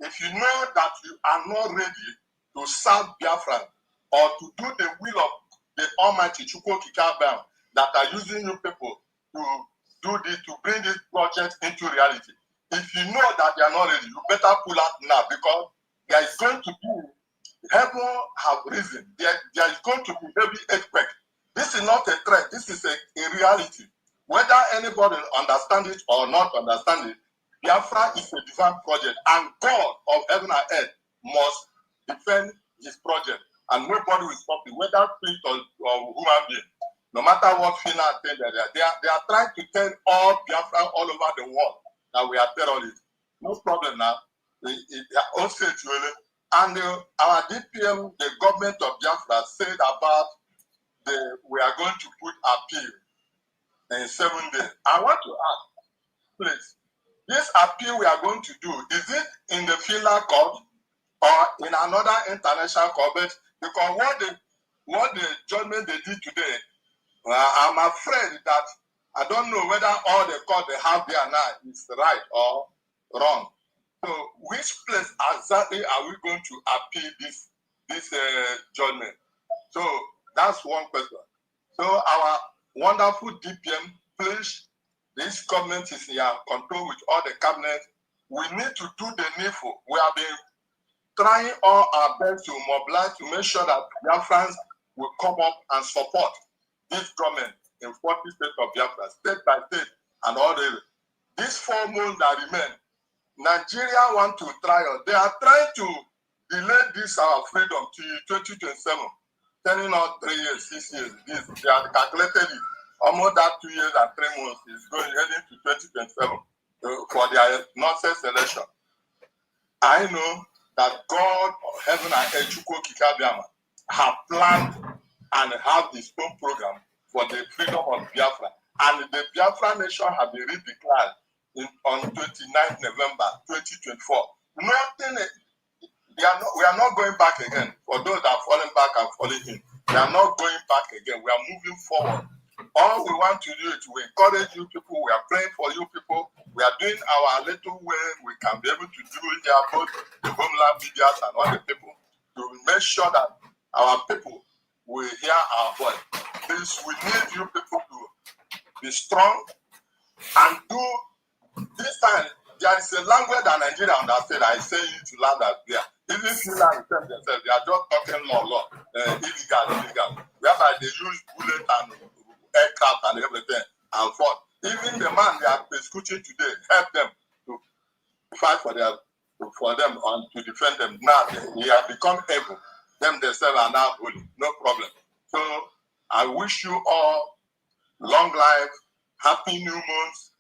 if you know that you are not ready to serve Biafra or to do the will of the Almighty Chukwu Kikabam that are using you people to do this, to bring this project into reality. If you know that you are not ready, you better pull out now, because there is going to be, heaven have risen. There is going to be heavy earthquake. This is not a threat. This is a reality. Whether anybody understand it or not understand it, Biafra is a divine project, and God of heaven and earth must defend his project, and nobody will stop it, whether spirit or human being. No matter what Finland think they are trying to tell all Biafra all over the world that we are terrorists. No problem now. They are all said and our DPM, the government of Biafra, said about we are going to put appeal in 7 days. I want to ask, please, this appeal we are going to do, is it in the Finland court or in another international court? Because what the judgment they did today, I'm afraid that I don't know whether all the court they have there now is right or wrong. So which place exactly are we going to appeal this judgment? So that's one question. So our wonderful DPM, please, this government is in control with all the cabinet. We need to do the needful. We have been trying all our best to mobilize to make sure that Biafrans will come up and support this government in 40 states of Biafra, state by state, and all these 4 months that remain. Nigeria want to try. They are trying to delay this our freedom to 2027, telling us 3 years, 6 years. They are calculated it. Almost that 2 years and 3 months is going heading to 2027 for their nonsense election. I know that God of heaven and earth, Chukwu Kikabiama, have planned and have his own program for the freedom of Biafra. And the Biafra nation have been redeclared on 29th November 2024. Nothing, we are not going back again. For those that are falling back and falling in, we are not going back again. We are moving forward. All we want to do is to encourage you people. We are praying for you people. We are doing our little way we can be able to do here, both the homeland medias and other people, to make sure that our people will hear our voice. Please, we need you people to be strong and do. This time, there is a language that Nigeria understand. I say it to land as there. Even Finland themselves, they are just talking law, illegal, whereby they use bullets and aircraft and everything and fought. Even the man they are persecuting today help them to fight for them and to defend them. Now they have become able. Them themselves are now holy. No problem. So I wish you all long life, happy new months.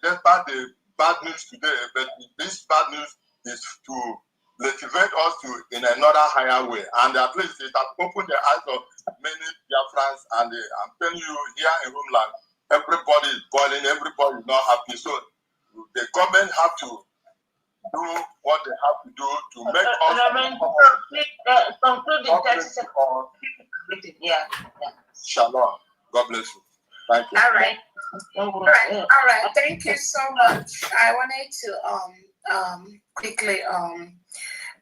Despite the bad news today, but this bad news is to motivate us to in another higher way. And at least it has opened the eyes of many Biafrans. And I'm telling you, here in homeland, everybody is boiling, everybody is not happy. So the government have to do what they have to do to make us conclude in 30 seconds. Yeah. Shalom. God bless you. Thank you. All right. All right. Thank you so much. I wanted to quickly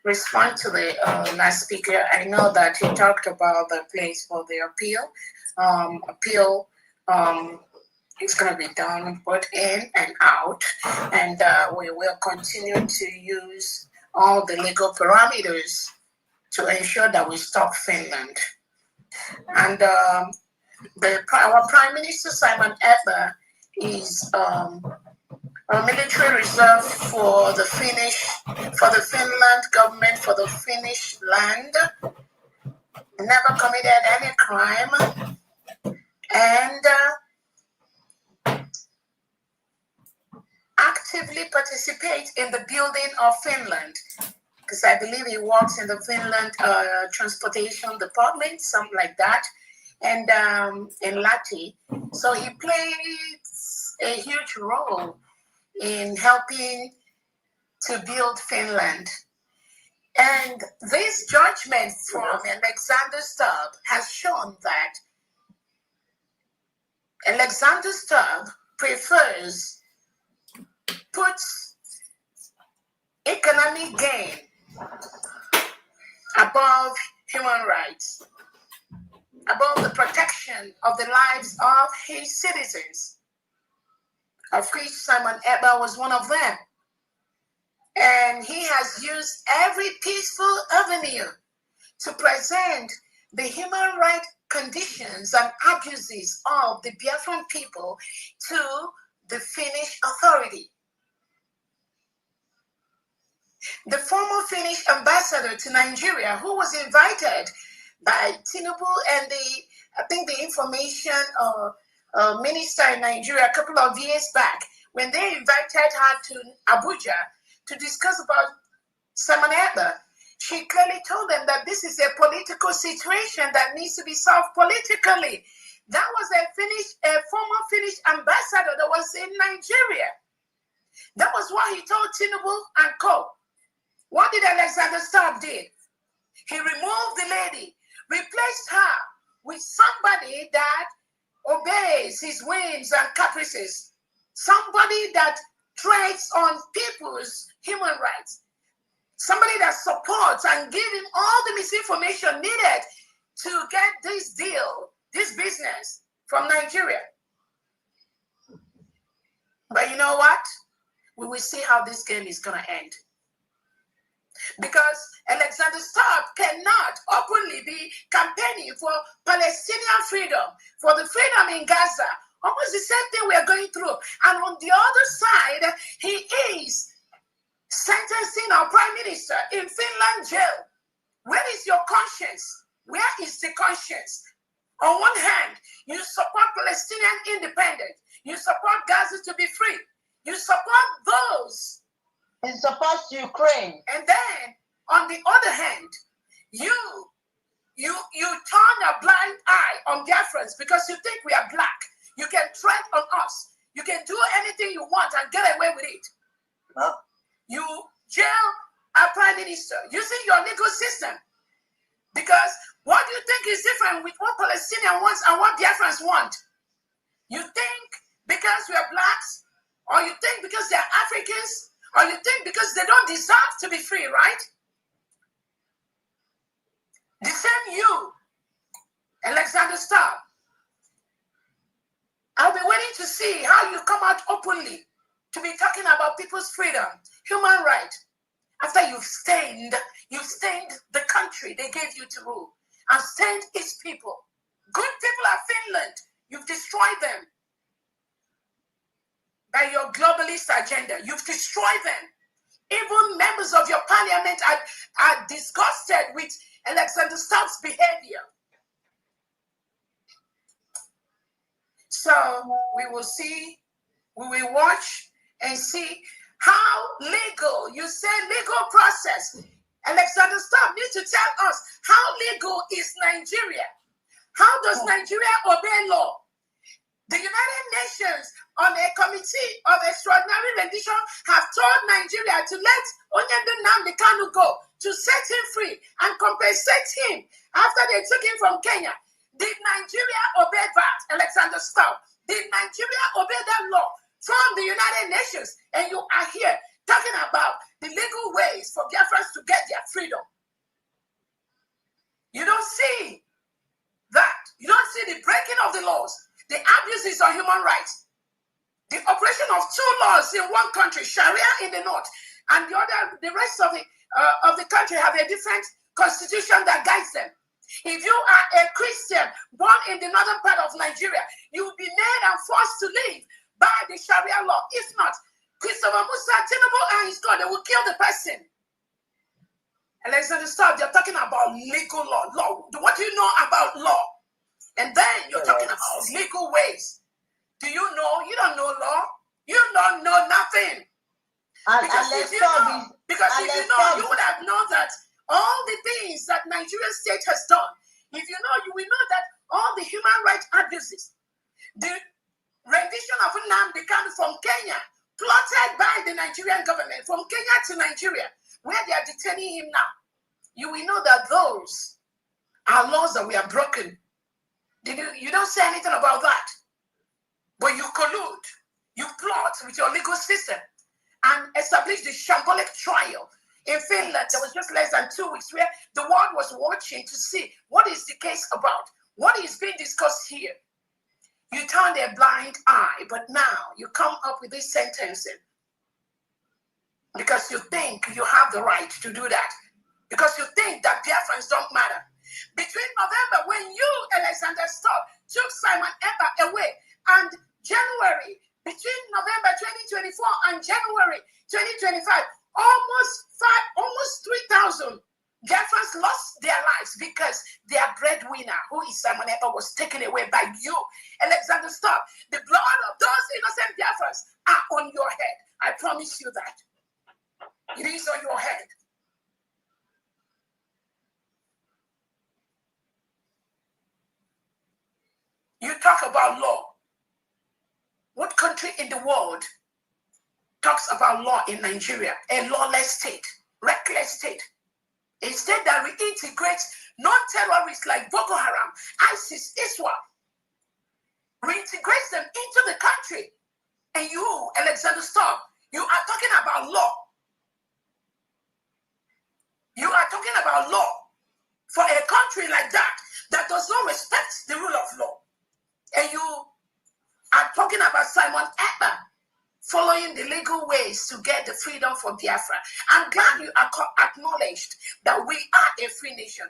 respond to the last speaker. I know that he talked about the place for the appeal. Appeal is going to be done both in and out, and we will continue to use all the legal parameters to ensure that we stop Finland. And our Prime Minister Simon Edler is military reserve for the Finland government, for the Finnish land, never committed any crime, and actively participate in the building of Finland, because I believe he works in the Finland transportation department, something like that, and in Lati. So he plays a huge role in helping to build Finland. And this judgment from Alexander Stubb has shown that Alexander Stubb puts economic gain above human rights, above the protection of the lives of his citizens, of which Simon Eber was one of them. And he has used every peaceful avenue to present the human rights conditions and abuses of the Biafran people to the Finnish authority. The former Finnish ambassador to Nigeria, who was invited by Tinubu and the information minister in Nigeria a couple of years back, when they invited her to Abuja to discuss about Simon Eber, she clearly told them that this is a political situation that needs to be solved politically. That was a former Finnish ambassador that was in Nigeria. That was what he told Tinubu and co. What did Alexander Stubb do? He removed the lady, replaced her with somebody that obeys his whims and caprices, somebody that treads on people's human rights, somebody that supports and gives him all the misinformation needed to get this deal, this business from Nigeria. But you know what? We will see how this game is going to end. Because Alexander Stubb cannot openly be campaigning for Palestinian freedom, for the freedom in Gaza, almost the same thing we are going through. And on the other side, he is sentencing our prime minister in Finland jail. Where is your conscience? Where is the conscience? On one hand, you support Palestinian independence. You support Gaza to be free. You support those. It supports Ukraine. And then, on the other hand, you turn a blind eye on Biafrans because you think we are black. You can tread on us. You can do anything you want and get away with it. Huh? You jail a prime minister using your legal system. Because what do you think is different with what Palestinian wants and what Biafrans want? You think because we are blacks, or you think because they're Africans, or you think because they don't deserve to be free, right? The same you, Alexander Stubb. I'll be waiting to see how you come out openly to be talking about people's freedom, human rights, after you've stained the country they gave you to rule, and stained its people. Good people of Finland, you've destroyed them. By your globalist agenda, you've destroyed them. Even members of your parliament are disgusted with Alexander Stubb's behavior. So we will see, we will watch and see how legal, you say legal process. Alexander Stubb needs to tell us how legal is Nigeria. How does Nigeria obey law? The United Nations on a committee of extraordinary rendition have told Nigeria to let Onyendo Nnamdi Kanu go, to set him free and compensate him after they took him from Kenya. Did Nigeria obey that, Alexander Stubb? Did Nigeria obey that law from the United Nations? And you are here talking about the legal ways for Biafrans to get their freedom. You don't see that. You don't see the breaking of the laws, the abuses on human rights, the operation of two laws in one country, Sharia in the north, and the rest of the country have a different constitution that guides them. If you are a Christian born in the northern part of Nigeria, you will be made and forced to live by the Sharia law. If not, Christopher Musa, Tinubu, and his God, they will kill the person. Alexander, stop. You're talking about legal law. What do you know about law? And then you're talking about legal ways. Do you know? You don't know law. You don't know nothing. Because if you know, you would have known that all the things that Nigerian state has done. If you know, you will know that all the human rights abuses, the rendition of Nnamdi Kanu from Kenya, plotted by the Nigerian government from Kenya to Nigeria, where they are detaining him now. You will know that those are laws that we have broken. You don't say anything about that. But you collude, you plot with your legal system and establish the shambolic trial. In Finland, there was just less than 2 weeks where the world was watching to see what is the case about, what is being discussed here. You turned a blind eye, but now you come up with this sentencing because you think you have the right to do that, because you think that Biafrans don't matter. Between November, when you, Alexander Stubb, took Simon Ekpa away, and January, between November 2024 and January 2025, almost 3,000 Biafrans lost their lives because their breadwinner, who is Simon Ekpa, was taken away by you, Alexander Stubb. The blood of those innocent Biafrans are on your head. I promise you that. It is on your head. You talk about law. What country in the world talks about law in Nigeria? A lawless state, reckless state. A state that reintegrates non-terrorists like Boko Haram, ISIS, ISWAP, reintegrates them into the country. And you, Alexander Stubb, you are talking about law. You are talking about law for a country like that that does not respect the rule of law. And you are talking about Simon Ekpa following the legal ways to get the freedom for Biafra. I'm glad you acknowledged that we are a free nation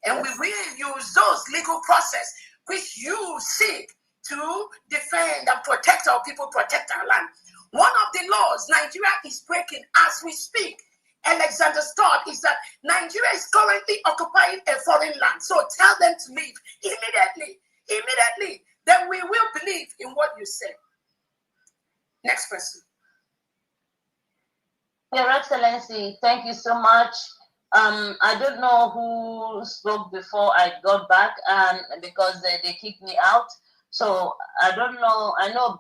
and we will use those legal process which you seek to defend and protect our people, protect our land. One of the laws Nigeria is breaking as we speak, Alexander Stubb, is that Nigeria is currently occupying a foreign land. So tell them to leave immediately. Then we will believe in what you say. Next person. Your Excellency, thank you so much. I don't know who spoke before I got back, and because they kicked me out. So I don't know. I know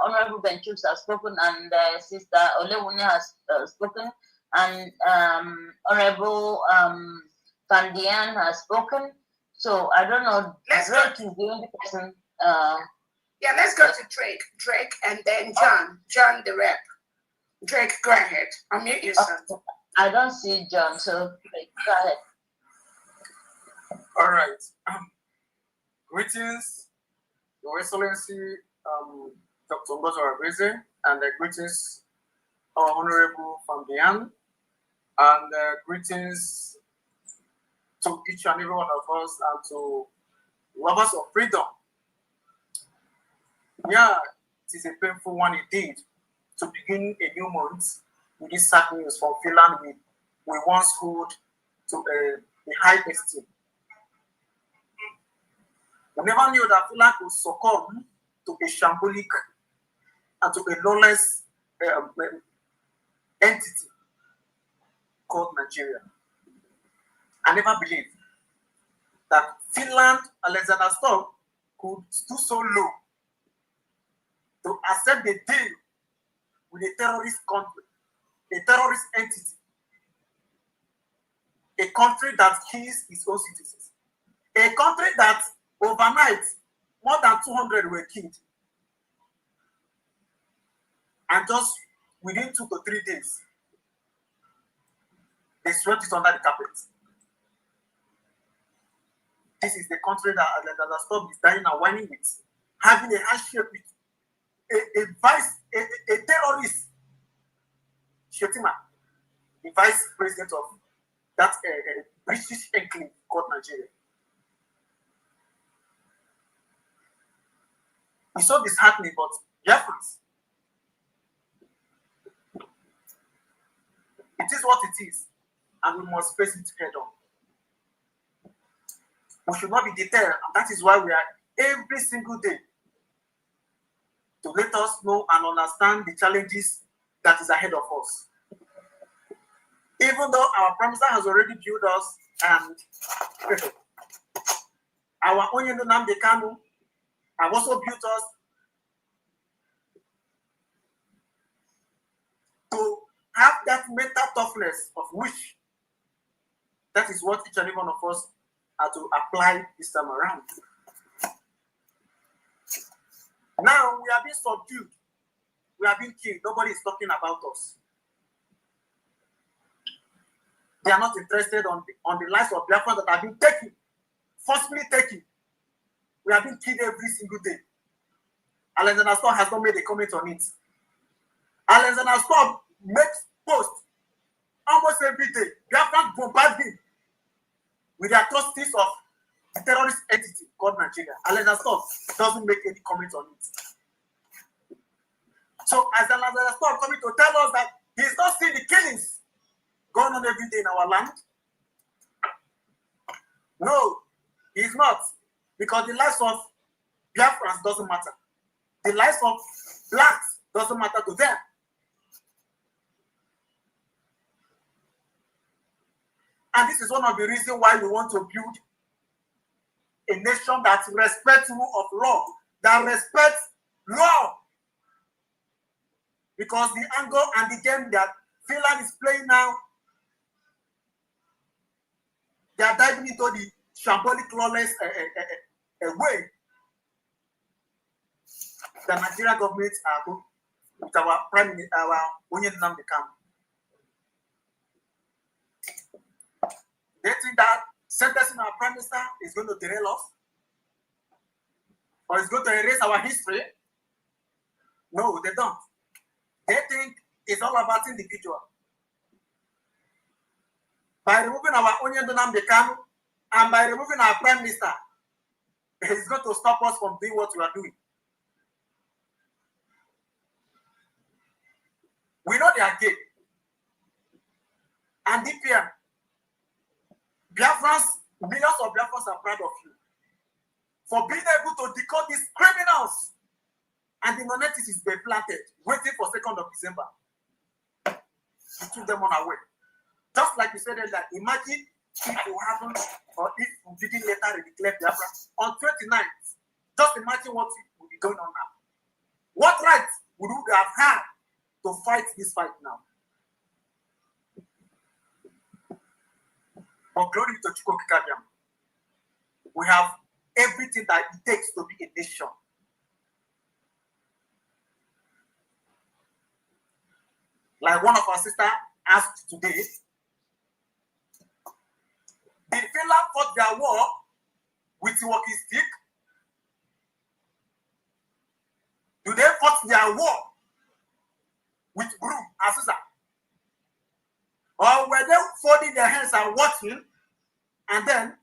Honorable Ben Chooks has spoken, and Sister Olewune has spoken, and Honorable Fandian has spoken. So I don't know. Drake is the only person. Yeah, let's go to Drake, and then John the rep. Drake, go ahead. Unmute yourself. I don't see John, so Drake, go ahead. All right. Greetings, Your Excellency, Dr. Ngozi Orabueze, and greetings, our Honorable Fambian, and greetings to each and every one of us, and to lovers of freedom. Yeah, it is a painful one indeed to begin a new month with this sad news from Finland we once hold to a high esteem. We never knew that Finland would succumb to a shambolic and to a lawless entity called Nigeria. I never believed that Finland, Alexander Stubb, could stoop so low to accept the deal with a terrorist country, a terrorist entity, a country that kills its own citizens, a country that overnight more than 200 were killed, and just within 2 to 3 days, they swept it under the carpet. This is the country that Alexander Stubb is dying and whining with, having a handshake with a terrorist, Shetima, the vice president of that British enclave called Nigeria. We saw this happening, but Biafrans, It is what it is, and we must face it head on. We should not be deterred, and that is why we are every single day to let us know and understand the challenges that is ahead of us. Even though our Prime Minister has already built us, and our own Nnamdi Kanu have also built us to have that mental toughness of which that is what each and every one of us are to apply this time around. Now we are being subdued. We are being killed. Nobody is talking about us. They are not interested on the lives of Biafrans that have been taken, forcibly taken. We are being killed every single day. Alexander Storm has not made a comment on it. Alexander Storm makes posts almost every day. Biafrans bombard him with the atrocities of a terrorist entity called Nigeria. Alexander Storm doesn't make any comment on it. So as Alexander Storm coming to tell us that he's not seeing the killings going on every day in our land? No, he's not. Because the lives of Biafrans doesn't matter. The lives of blacks doesn't matter to them. And this is one of the reasons why we want to build a nation that respects rule of law, that respects law. Because the angle and the game that Finland is playing now, they are diving into the shambolic, lawless way the Nigerian government are with our Prime Minister, our Nnamdi Kanu. They think that sentencing our Prime Minister is going to derail us or is going to erase our history. No, they don't. They think it's all about individual. By removing our Nnamdi Kanu and by removing our Prime Minister, it's going to stop us from doing what we are doing. We know they are gay. And DPM, Biafrans, millions of Biafrans are proud of you for being able to decode these criminals and the non-entities they planted, waiting for 2nd of December. You took them on away. Just like you said earlier, imagine if you haven't, or if you didn't later declare Biafra on 29th. Just imagine what will be going on now. What right would we have had to fight this fight now? But glory to Chukwu. We have everything that it takes to be a nation. Like one of our sisters asked today, did Finland fought their war with walking stick? Do they fought their war with broom, Azusa? Or were they folding their hands and watching and then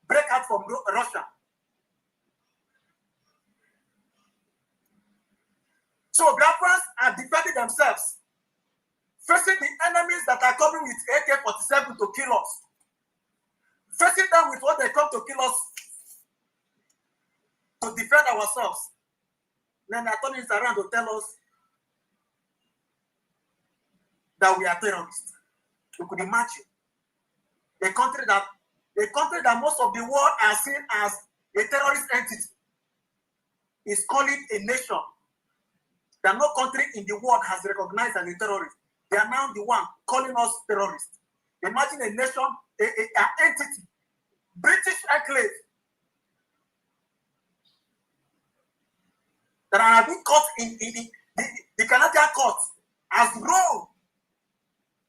break out from Russia? So Biafrans are defending themselves, facing the enemies that are coming with AK-47 to kill us, facing them with what they come to kill us to defend ourselves. Then they're turning around to tell us that we are terrorists. You could imagine a country that most of the world are seen as a terrorist entity is calling a nation that no country in the world has recognized as a terrorist. They are now the one calling us terrorists. Imagine a nation, an entity, British enclave, that are being caught in the Canadian court as wrong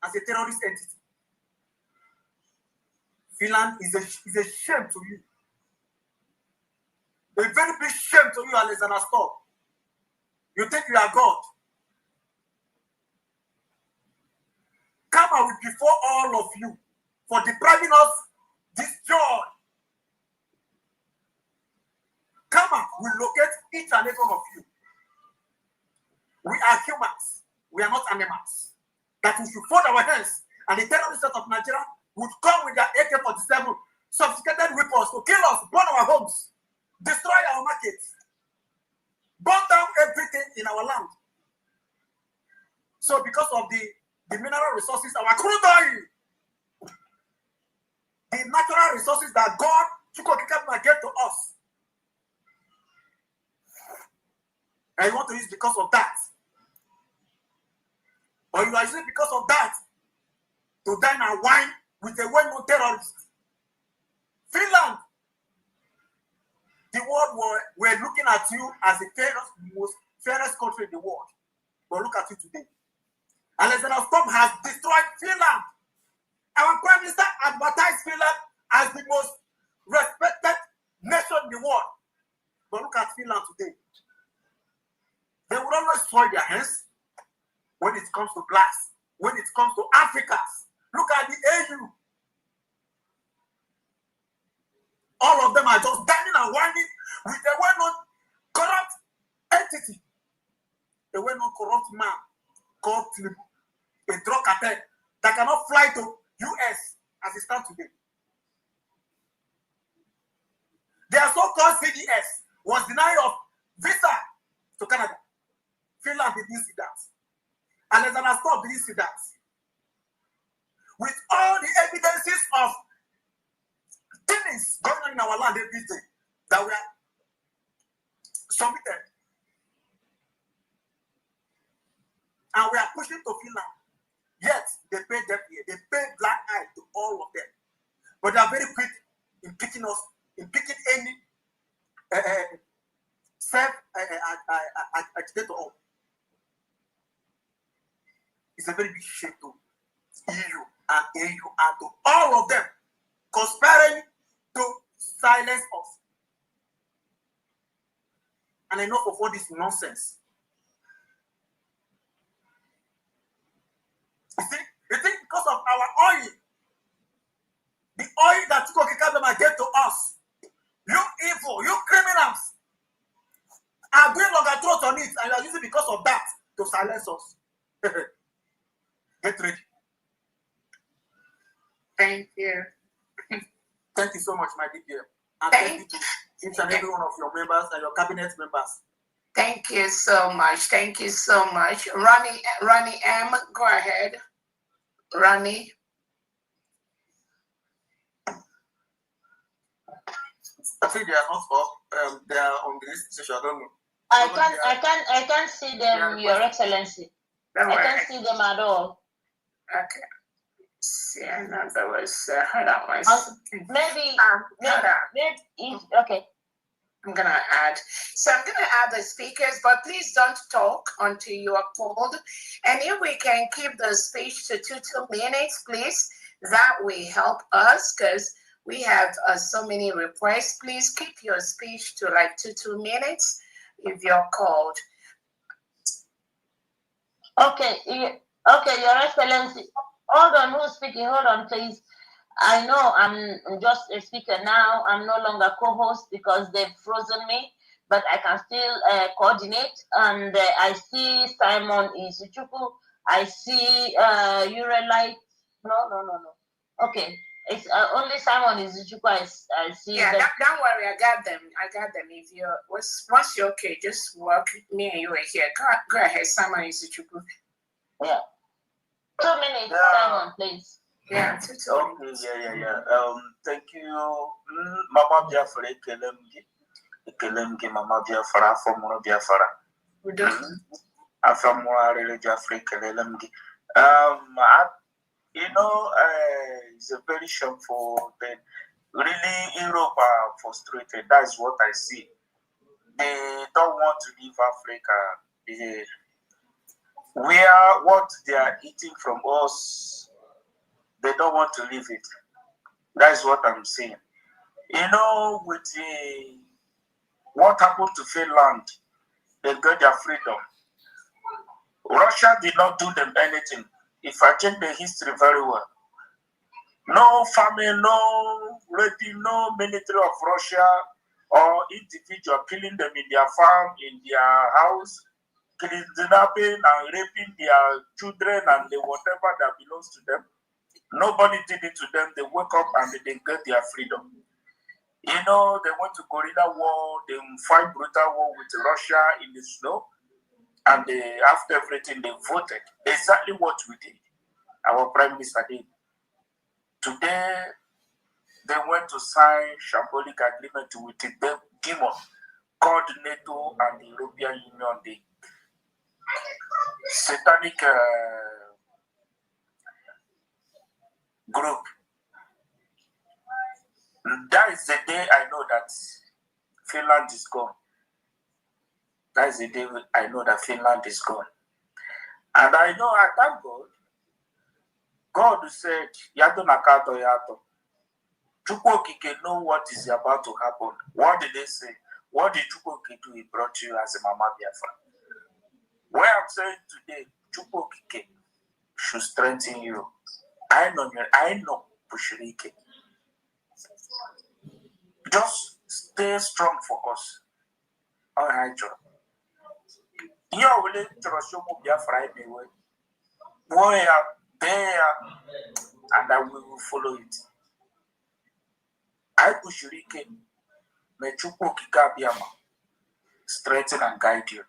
as a terrorist entity. Finland is a shame to you. A very big shame to you, Alexander Storm. You think you are God. Karma will before all of you for depriving us this joy. Karma will locate each and every one of you. We are humans. We are not animals. that we should fold our hands and the terrorist state of Nigeria would come with their AK-47 sophisticated weapons to kill us, burn our homes, destroy our markets, burn down everything in our land. So because of the mineral resources, our crude oil, the natural resources that God gave to us, and you want to use because of that, or you are using because of that to dine and wine with a well-known terrorist. Finland, the world were looking at you as the most fairest country in the world. But look at you today. Alexander Stubb has destroyed Finland. Our Prime Minister advertised Finland as the most respected nation in the world. But look at Finland today. They would always soil their hands when it comes to blacks, when it comes to Africans. Look at the AU. All of them are just dining and whining with a well-known corrupt entity, a well-known corrupt man called a drug cartel that cannot fly to US as it stands today. Their so-called CDS was denied of visa to Canada. Finland didn't see that. Alexander Stubb didn't see that. With all the evidences of things going on in our land every day that we are submitted, and we are pushing to Finland, yet they pay deaf ear, they pay black eye to all of them. But they are very quick in picking us, in picking any self-agitator up. It's a very big shame to EU and AU and to all of them conspiring to silence us. And enough of all this nonsense. You think because of our oil, the oil that Chukwu gave to us, you evil, you criminals, are doing longer throat on it, and you are using because of that to silence us. Get ready. Thank you. Thank you so much, my DPM. And thank you to each and every one of your members and your cabinet members. Thank you so much. Thank you so much. Ronnie M, go ahead. Ronnie. I think they are not up. They are on the list station. I don't know. I can't see them, Your Excellency. I can't see them at all. Okay. See, I know there was hold on maybe okay. I'm gonna add. So I'm gonna add the speakers, but please don't talk until you are called. And if we can keep the speech to 2 minutes, please, that will help us because we have so many requests. Please keep your speech to like 2 minutes if you're called. Okay, Your Excellency. Hold on, who's speaking? Hold on, please. I know I'm just a speaker now. I'm no longer co-host because they've frozen me, but I can still coordinate. And I see Simon Izuchukwu. I see Urelite. No. Okay, it's only Simon Izuchukwu. I see. Yeah, don't worry. I got them. If you're once you're okay, just work. Me and you are here. Go ahead, Simon Izuchukwu. Yeah. 2 minutes, Simon, please. Yeah, 2 minutes. Okay, yeah. Thank you, Mama Biafra. Ekelemgi, Mama Biafra, Fomo Biafra. We're done. Afamwa really Biafra, Ekelemgi. It's a very shameful thing. Really, Europe are frustrated. That's what I see. They don't want to leave Africa. What they are eating from us, they don't want to leave it. That's what I'm saying. With what happened to Finland, they got their freedom. Russia did not do them anything. If I check the history very well, no famine, no raping, no military of Russia or individual killing them in their farm, in their house, kidnapping and raping their children and whatever that belongs to them. Nobody did it to them. They wake up and they get their freedom. You know, they went to guerrilla war, they fight brutal war with Russia in the snow, and after everything, they voted. Exactly what we did. Our Prime Minister did. Today, they went to sign symbolic agreement with the demon called NATO and the European Union, the satanic group. That is the day I know that Finland is gone. That is the day I know that Finland is gone. And I know, I thank God. God said, Yato Nakato Yato. Chukwuki can know what is about to happen. What did they say? What did Chukwuki do? He brought you as a Mama Biafra. What I'm saying today, Chukwuki should strengthen you. I know Pushirike. Just stay strong for us. All right, John. You are willing to show me Biafra anyway. Where, there, and I will follow it. I Pushirike. May Chukwuki Gabiama strengthen and guide you.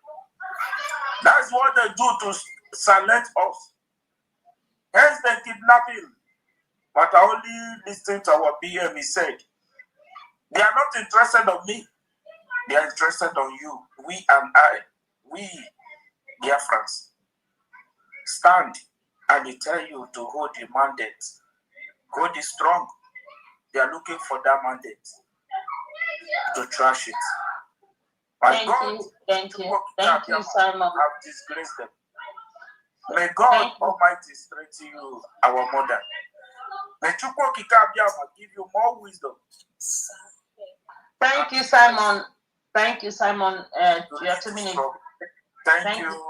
That's what they do to silence us. Hence the kidnapping. But I only listened to our PM. He said, they are not interested on me. They are interested on you. We and I. We, dear friends, stand and they tell you to hold the mandate. Hold it strong. They are looking for that mandate to trash it. Thank you, Simon. Have disgraced them. May God Almighty strengthen you, our mother. May Chukwuki Kabiama give you more wisdom. Thank you, Simon. Thank you, Simon. Your 2 minutes. Thank you,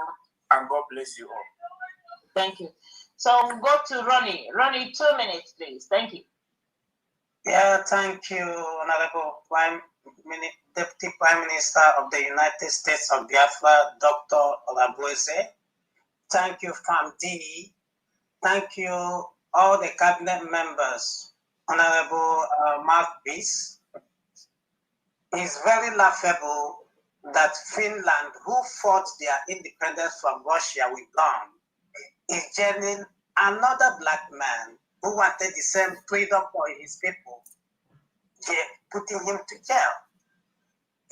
and God bless you all. Thank you. So we'll go to Ronnie. Ronnie, 2 minutes, please. Thank you. Yeah, thank you, Honorable Deputy Prime Minister of the United States of Biafra, Dr. Orabueze. Thank you, FAMD. Thank you, all the cabinet members, Honorable Mouthpiece. It's very laughable that Finland, who fought their independence from Russia with gun, is jailing another black man who wanted the same freedom for his people, putting him to jail.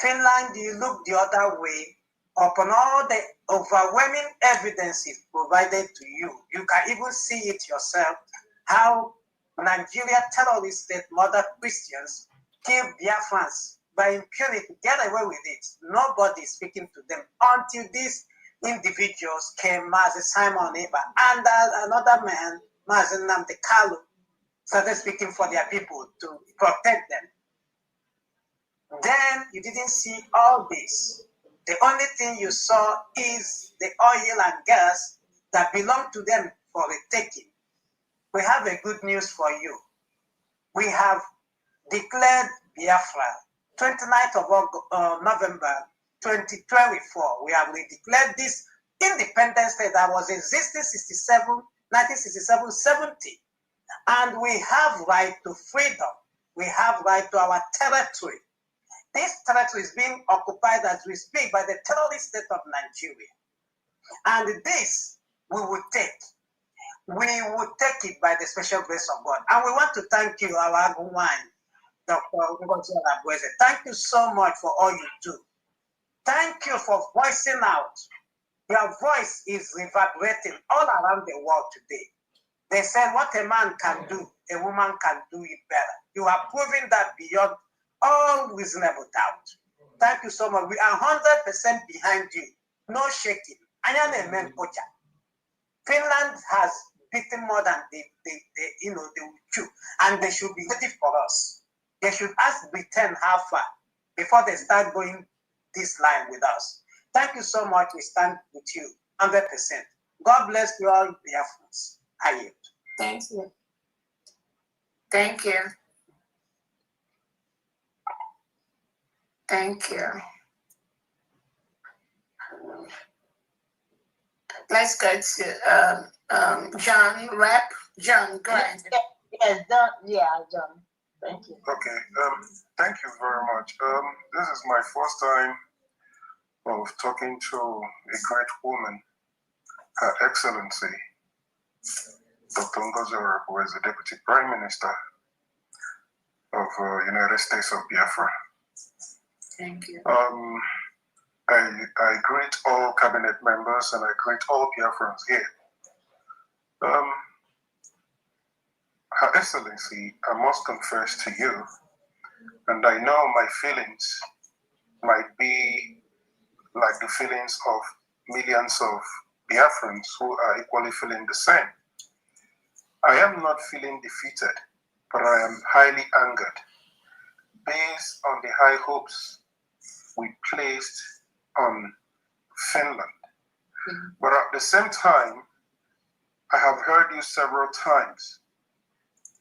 Finland, you look the other way upon all the overwhelming evidences provided to you. You can even see it yourself, how Nigeria terrorist state murder Christians kill Biafrans by impunity, get away with it. Nobody is speaking to them until these individuals came, Mazi Simon Eba, and another man, Mazi Nnamdi Kalu, started speaking for their people to protect them. Then you didn't see all this. The only thing you saw is the oil and gas that belong to them for the taking. We have a good news for you. We have declared Biafra, 29th of November 2024. We have declared this independent state that was existing 1967-70. And we have right to freedom. We have right to our territory. This territory is being occupied as we speak by the terrorist state of Nigeria. And this we will take. We will take it by the special grace of God. And we want to thank you, our Agunwine, Dr. Orabueze. Thank you so much for all you do. Thank you for voicing out. Your voice is reverberating all around the world today. They said what a man can do, a woman can do it better. You are proving that beyond all reasonable doubt. Thank you so much. We are 100% behind you. No shaking. Finland has beaten more than they will chew, and they should be ready for us. They should ask Britain how far before they start going this line with us. Thank you so much. We stand with you 100%. God bless you all, Biafrans. I yield. Thank you. Thank you. Thank you. Let's go to John Rep. John, go ahead. Yes, John. Thank you. Okay. Thank you very much. This is my first time of talking to a great woman, Her Excellency, Dr. Ngozi Orabueze, the Deputy Prime Minister of United States of Biafra. Thank you. I greet all cabinet members and I greet all Biafrans here. Her Excellency, I must confess to you, and I know my feelings might be like the feelings of millions of Biafrans who are equally feeling the same. I am not feeling defeated, but I am highly angered based on the high hopes we placed on Finland. But at the same time, I have heard you several times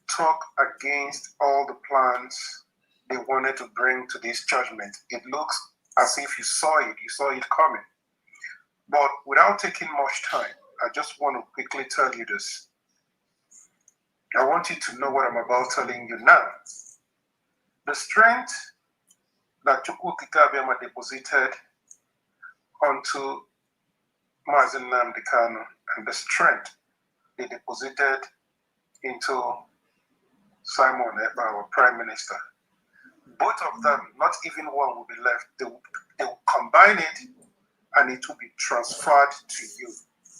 talk against all the plans they wanted to bring to this judgment. It looks as if you saw it coming. But without taking much time, I just want to quickly tell you this. I want you to know what I'm about telling you now. The strength that Chukwu Kikabiama deposited onto Mazi Nnamdi Kanu and the strength they deposited into Simon Ekpa, our Prime Minister, both of them, not even one will be left. They will combine it and it will be transferred to you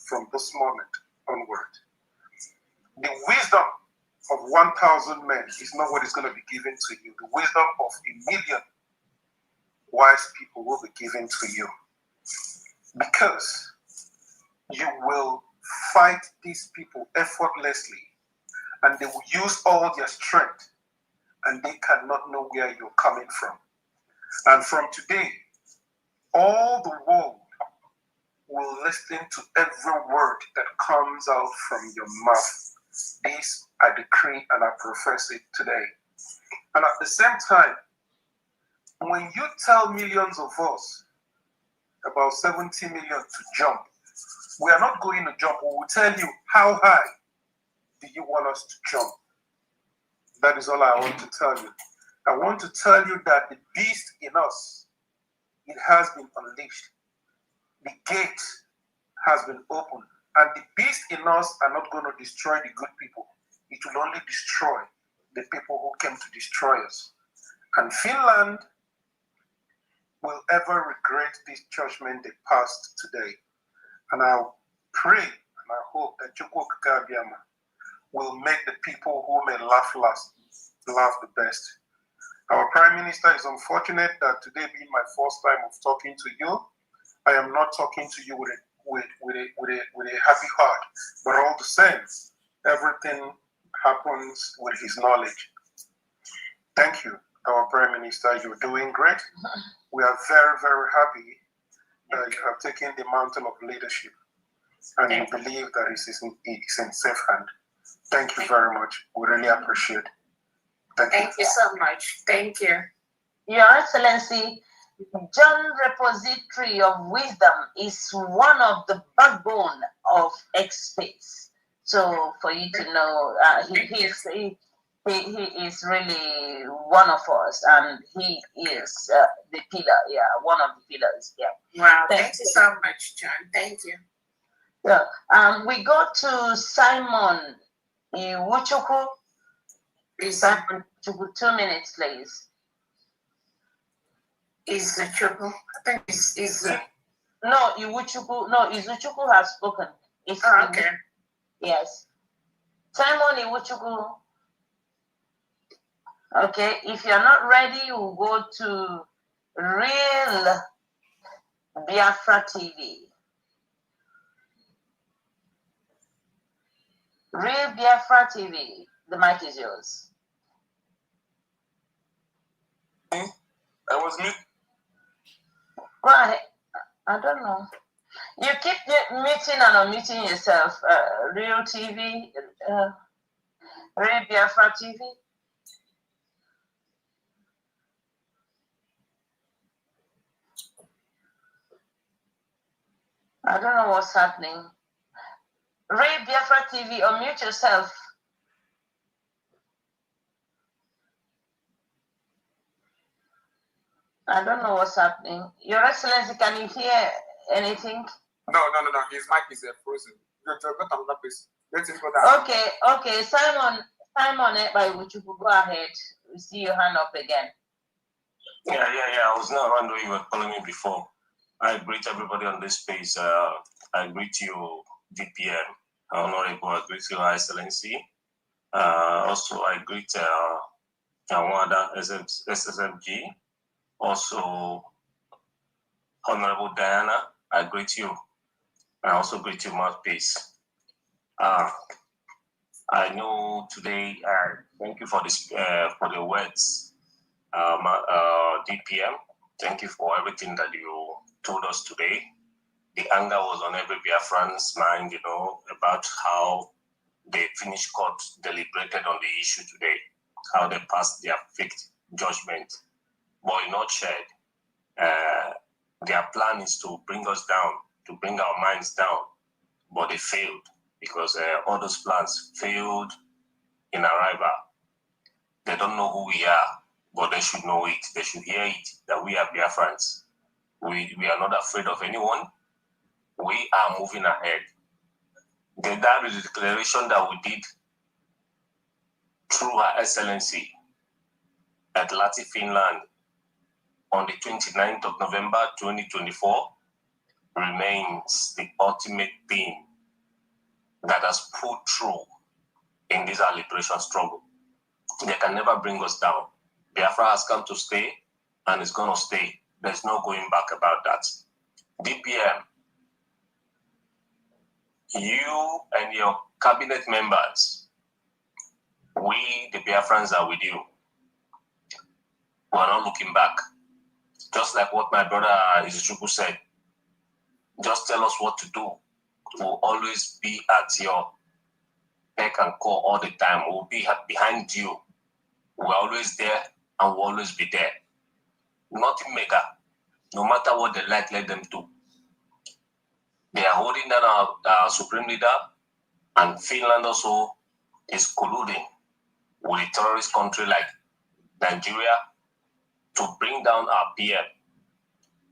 from this moment onward. The wisdom of 1,000 men is not what is going to be given to you. The wisdom of 1,000,000 wise people will be given to you. Because you will fight these people effortlessly and they will use all their strength and they cannot know where you're coming from. And from today, all the world will listen to every word that comes out from your mouth. This I decree and I profess it today. And at the same time, when you tell millions of us, about 70 million, to jump, we are not going to jump. We will tell you how high do you want us to jump. That is all I want to tell you. I want to tell you that the beast in us, it has been unleashed. The gate has been opened. And the beast in us are not going to destroy the good people. It will only destroy the people who came to destroy us. And Finland will ever regret this judgment they passed today. And I pray and I hope that Chukwu Kikabiama will make the people who may laugh last laugh the best. Our Prime Minister is unfortunate that today being my first time of talking to you, I am not talking to you with a happy heart, but all the same, everything happens with his knowledge. Thank you, our Prime Minister. You're doing great. We are very, very happy that you have taken the mantle of leadership and you believe that it is in safe hand. Thank you very much. We really appreciate it. Thank you so much. Thank you. Your Excellency, John Repository of Wisdom is one of the backbone of experts. So for you to know, he is really one of us, and he is the pillar. Yeah, one of the pillars. Yeah. Wow. Thank you so much, John. Thank you. Yeah. We go to Simon Iwuchukwu. Simon Iwuchukwu, 2 minutes, please. Is Chukwu? I think is no, Iwuchukwu. No, Izuchukwu has spoken. It's okay. Yes. Simon Iwuchukwu. Okay, if you're not ready, we'll go to Real Biafra TV. Real Biafra TV, the mic is yours. I was mute. Go ahead. I don't know. You keep muting and unmuting yourself. Real TV, Real Biafra TV. I don't know what's happening. Ray Biafra TV, unmute yourself. I don't know what's happening. Your Excellency, can you hear anything? No. His mic is frozen. You're not another place. Let him go down. Okay. Simon, you could go ahead. We see your hand up again. Yeah. I was not around when you were calling me before. I greet everybody on this space. I greet you, DPM, Honorable. I greet you, Your Excellency. Also, I greet Awada SSMG. Also, Honorable Diana, I greet you. I also greet you, Mouthpiece. I know today, thank you for this, for the words, DPM. Thank you for everything that you told us today. The anger was on every Biafran's mind, about how the Finnish court deliberated on the issue today, how they passed their fixed judgment. But in a nutshell, their plan is to bring us down, to bring our minds down, but they failed because all those plans failed in arrival. They don't know who we are, but they should know it. They should hear it, that we are Biafrans. We are not afraid of anyone. We are moving ahead. That is the declaration that we did through Her Excellency at Lati, Finland on the 29th of November 2024 remains the ultimate thing that has pulled through in this our liberation struggle. They can never bring us down. Biafra has come to stay and it's going to stay. There's no going back about that. DPM, you and your cabinet members, we, the Biafrans, are with you. We're not looking back. Just like what my brother Izuchukwu said, just tell us what to do. We'll always be at your beck and call all the time. We'll be behind you. We're always there and we'll always be there. Nothing mega. No matter what they like, let them do. They are holding down our supreme leader, and Finland also is colluding with a terrorist country like Nigeria to bring down our PM.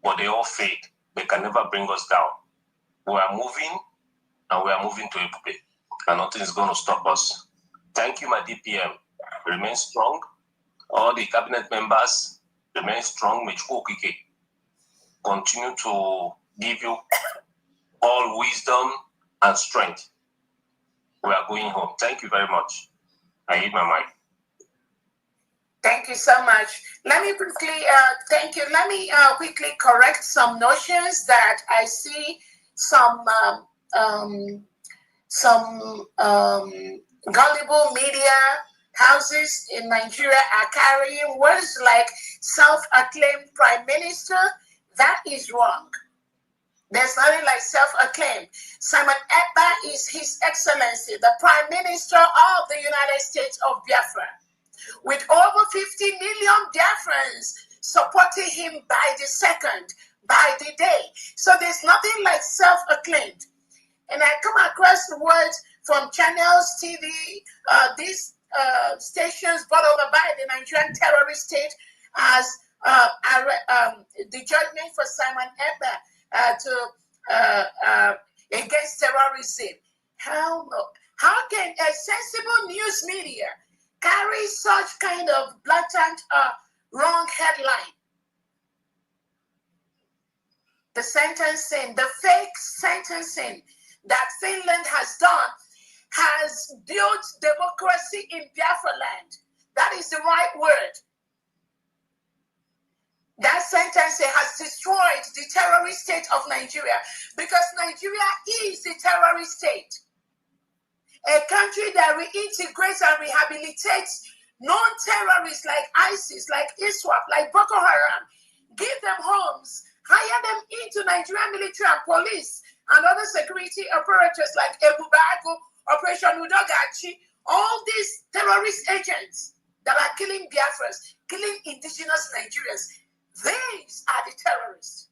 But they all failed. They can never bring us down. We are moving, and we are moving to Epupe, and nothing is going to stop us. Thank you, my DPM. Remain strong. All the cabinet members, remain strong. Continue to give you all wisdom and strength. We are going home. Thank you very much. I hit my mic. Thank you so much. Let me quickly, thank you. Let me quickly correct some notions that I see some gullible media houses in Nigeria are carrying words like self-acclaimed prime minister. That is wrong. There's nothing like self-acclaimed. Simon Ekpa is His Excellency, the Prime Minister of the United States of Biafra, with over 50 million Biafrans supporting him by the second, by the day. So there's nothing like self-acclaimed. And I come across the words from channels, TV, these stations brought over by the Nigerian terrorist state as the judgment for Simon Ekpa against terrorism. How can a sensible news media carry such kind of blatant wrong headline? The sentencing, the fake sentencing that Finland has done has built democracy in Biafra land. That is the right word. That sentence has destroyed the terrorist state of Nigeria, because Nigeria is the terrorist state. A country that reintegrates and rehabilitates non-terrorists like ISIS, like ISWAP, like Boko Haram, give them homes, hire them into Nigerian military and police and other security operators like Ebubago, Operation Udogachi, all these terrorist agents that are killing Biafrans, killing indigenous Nigerians. These are the terrorists.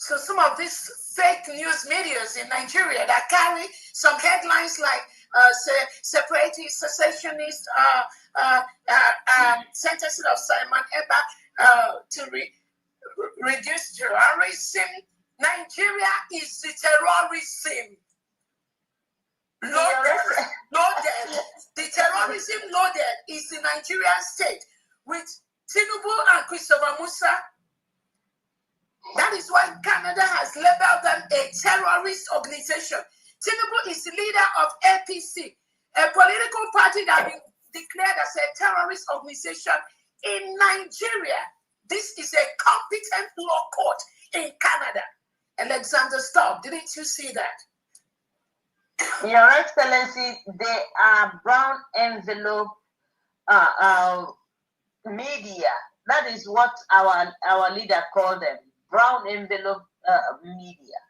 So some of these fake news medias in Nigeria that carry some headlines like separatist, secessionist, sentencing of Simon Ekpa to reduce terrorism. Nigeria is the terrorism. Loaded. The terrorism loaded is the Nigerian state with Tinubu and Christopher Musa. That is why Canada has labeled them a terrorist organization. Tinubu is the leader of APC, a political party that has been declared as a terrorist organization in Nigeria. This is a competent law court in Canada. Alexander Stubb, didn't you see that? Your Excellency, they are brown envelope media. That is what our leader called them, brown envelope media.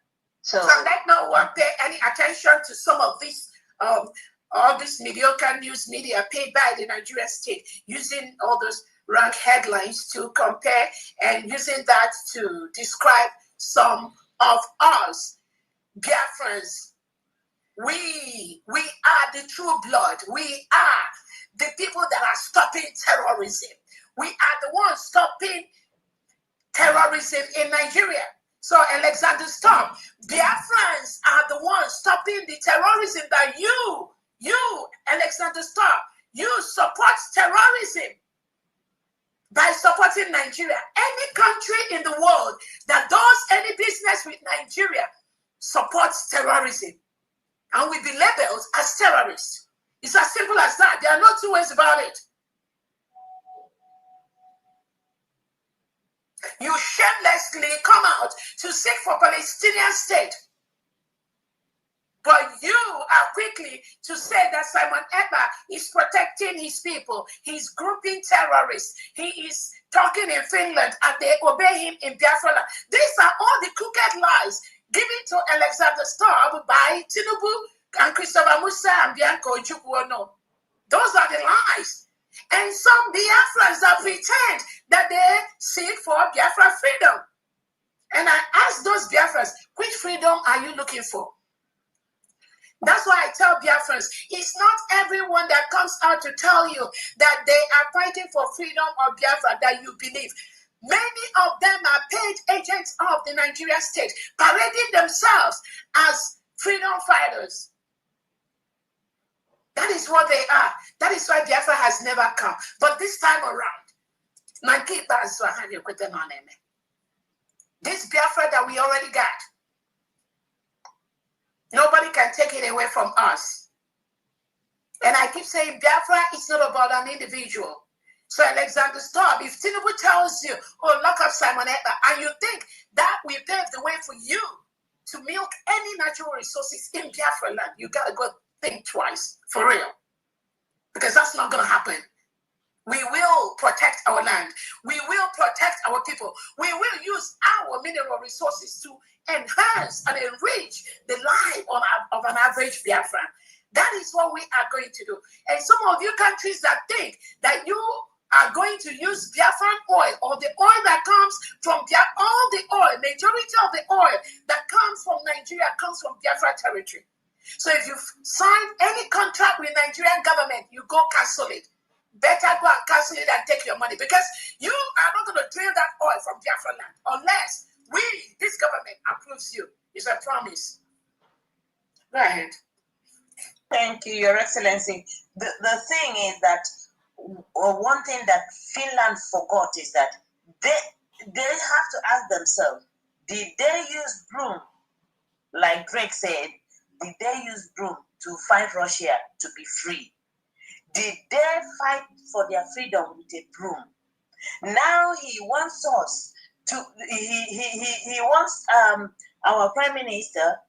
So let's not pay any attention to some of these all this mediocre news media paid by the Nigerian state, using all those wrong headlines to compare and using that to describe some of us Biafrans. We are the true blood. We are the people that are stopping terrorism. We are the ones stopping terrorism in Nigeria. So Alexander Stubb, Biafrans are the ones stopping the terrorism that you, Alexander Stubb, you support terrorism by supporting Nigeria. Any country in the world that does any business with Nigeria supports terrorism and will be labeled as terrorists. It's as simple as that. There are no two ways about it. You shamelessly come out to seek for Palestinian state. But you are quickly to say that Simon Ekpa is protecting his people. He's grouping terrorists. He is talking in Finland and they obey him in Biafra. These are all the crooked lies given to Alexander Stubb by Tinubu and Christopher Musa and Bianco Ojukwu. Those are the lies. And some Biafrans that pretend that they seek for Biafra freedom. And I ask those Biafrans, which freedom are you looking for? That's why I tell Biafrans, it's not everyone that comes out to tell you that they are fighting for freedom of Biafra that you believe. Many of them are paid agents of the Nigerian state, parading themselves as freedom fighters. That is what they are. That is why Biafra has never come. But this time around, this Biafra that we already got, nobody can take it away from us. And I keep saying Biafra is not about an individual. So Alexander Stubb, if Tinubu tells you, oh, lock up Simon Ekpa, and you think that will pave the way for you to milk any natural resources in Biafra land, you got to go think twice, for real. Because that's not going to happen. We will protect our land. We will protect our people. We will use our mineral resources to enhance and enrich the life of an average Biafran. That is what we are going to do. And some of you countries that think that you are going to use Biafran oil or the oil that comes from all the oil, majority of the oil that comes from Nigeria comes from Biafra territory. So if you sign any contract with the Nigerian government, you go cancel it. Better go and cancel it and take your money, because you are not going to drill that oil from Biafra land unless this government approves you. It's a promise. Go ahead. Thank you, Your Excellency. The thing is that one thing that Finland forgot is that they have to ask themselves, did they use broom, like Drake said, did they use broom to fight Russia to be free? Did they fight for their freedom with a broom? Now he wants us to, he wants our Prime Minister,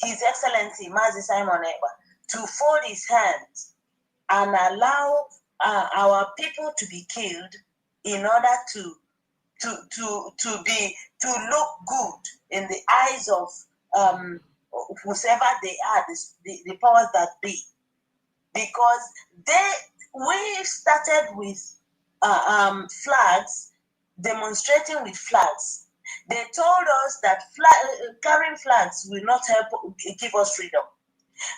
His Excellency Mazi Simon Ekpa, to fold his hands and allow our people to be killed in order to look good in the eyes of whoever they are, the powers that be, because we started with flags, demonstrating with flags, They told us that carrying flags will not help give us freedom.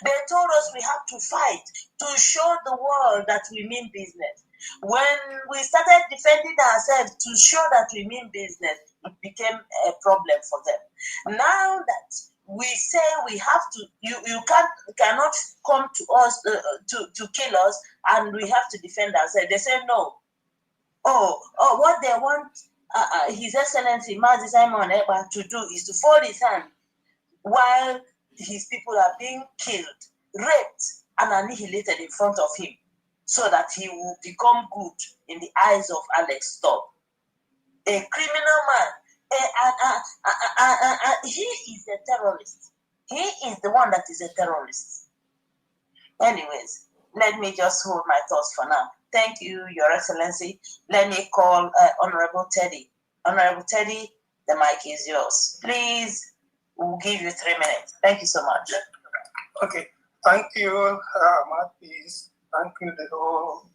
They told us we have to fight to show the world that we mean business. When we started defending ourselves to show that we mean business, it became a problem for them. Now that we say we have to, you cannot come to us to kill us, and we have to defend ourselves. They say no. What they want His Excellency Mazi Simon Ekpa to do is to fold his hand while his people are being killed, raped, and annihilated in front of him, so that he will become good in the eyes of Alex Stubb. A criminal man. He is a terrorist. He is the one that is a terrorist. Anyways, let me just hold my thoughts for now. Thank you, Your Excellency. Let me call Honorable Teddy. Honorable Teddy, the mic is yours. Please, we'll give you 3 minutes. Thank you so much. Okay, thank you, Martis. Thank you, the whole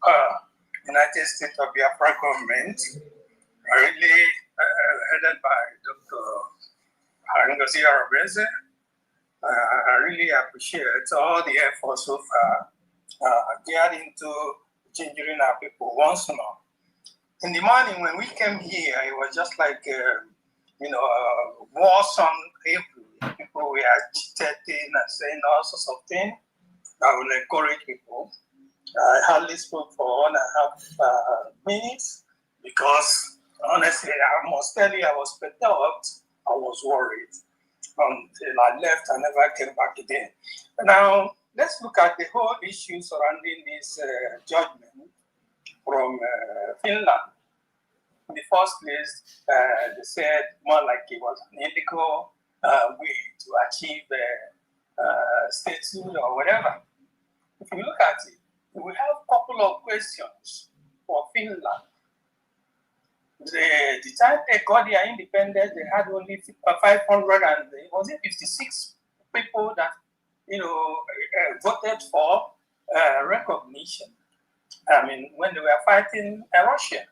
United States of Biafra government, really headed by Dr. Ngozi Orabueze. I really appreciate all the effort so far getting to changing our people once more. In the morning when we came here, it was just like war song everywhere. People were agitating and saying all sorts of things that will encourage people. I hardly spoke for 1.5 minutes because honestly, I must tell you, I was perturbed. I was worried until I left. I never came back again. Now, let's look at the whole issue surrounding this judgment from Finland. In the first place, they said more like it was an illegal way to achieve statehood or whatever. If you look at it, we have a couple of questions for Finland. The time they got their independence, they had only 500 and was it 56 people that voted for recognition. I mean, when they were fighting Russia.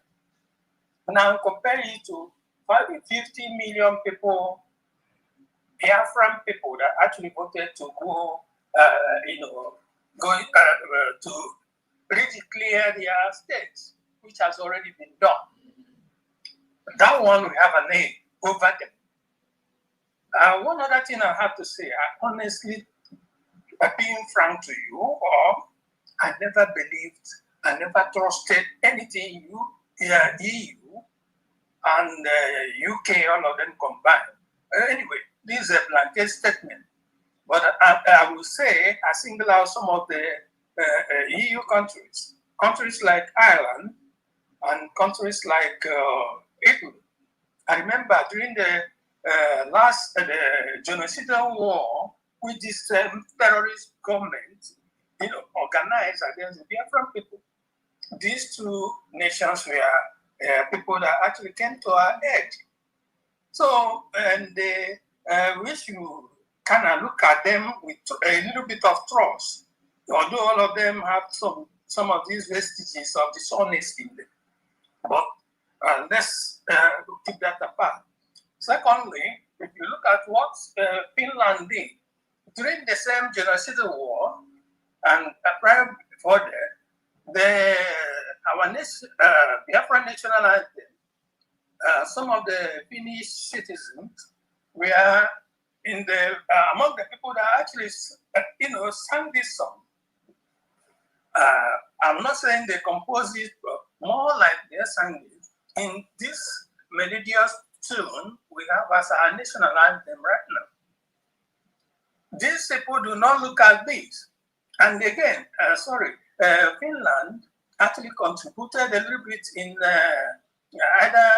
Now compare it to 50 million people, Biafran people that actually voted to go, to redeclare their states, which has already been done. That one we have a name over them. One other thing I have to say, I honestly, being frank to you, I never believed, I never trusted anything EU and UK, all of them combined. Anyway, this is a blanket statement. But I will say, I single out some of the EU countries like Ireland and countries like Italy. I remember during the last genocidal war, which this terrorist government organized against the Biafran people. These two nations were people that actually came to our aid. So, and we should kind of look at them with a little bit of trust, although all of them have some of these vestiges of dishonesty in them. But let's keep that apart. Secondly, if you look at what Finland did during the same genocidal war, and prior before that, our Biafran national anthem, some of the Finnish citizens were in the among the people that actually sang this song. I'm not saying they composed it, but more like they sang it in this melodious tune we have as our national anthem right now. These people do not look at this. And again, Finland actually contributed a little bit in either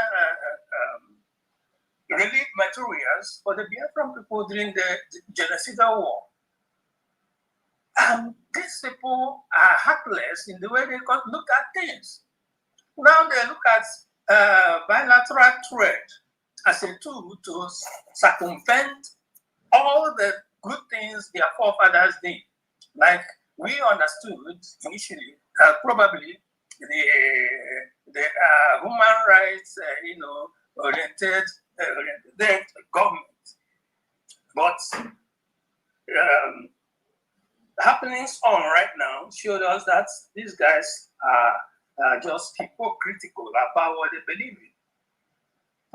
relief materials for the Biafran people during the genocidal war. And these people are heartless in the way they look at things. Now they look at bilateral trade as a tool to circumvent all the good things their forefathers did. Like we understood initially, probably the human rights, oriented the government. But happenings on right now showed us that these guys are just hypocritical about what they believe in.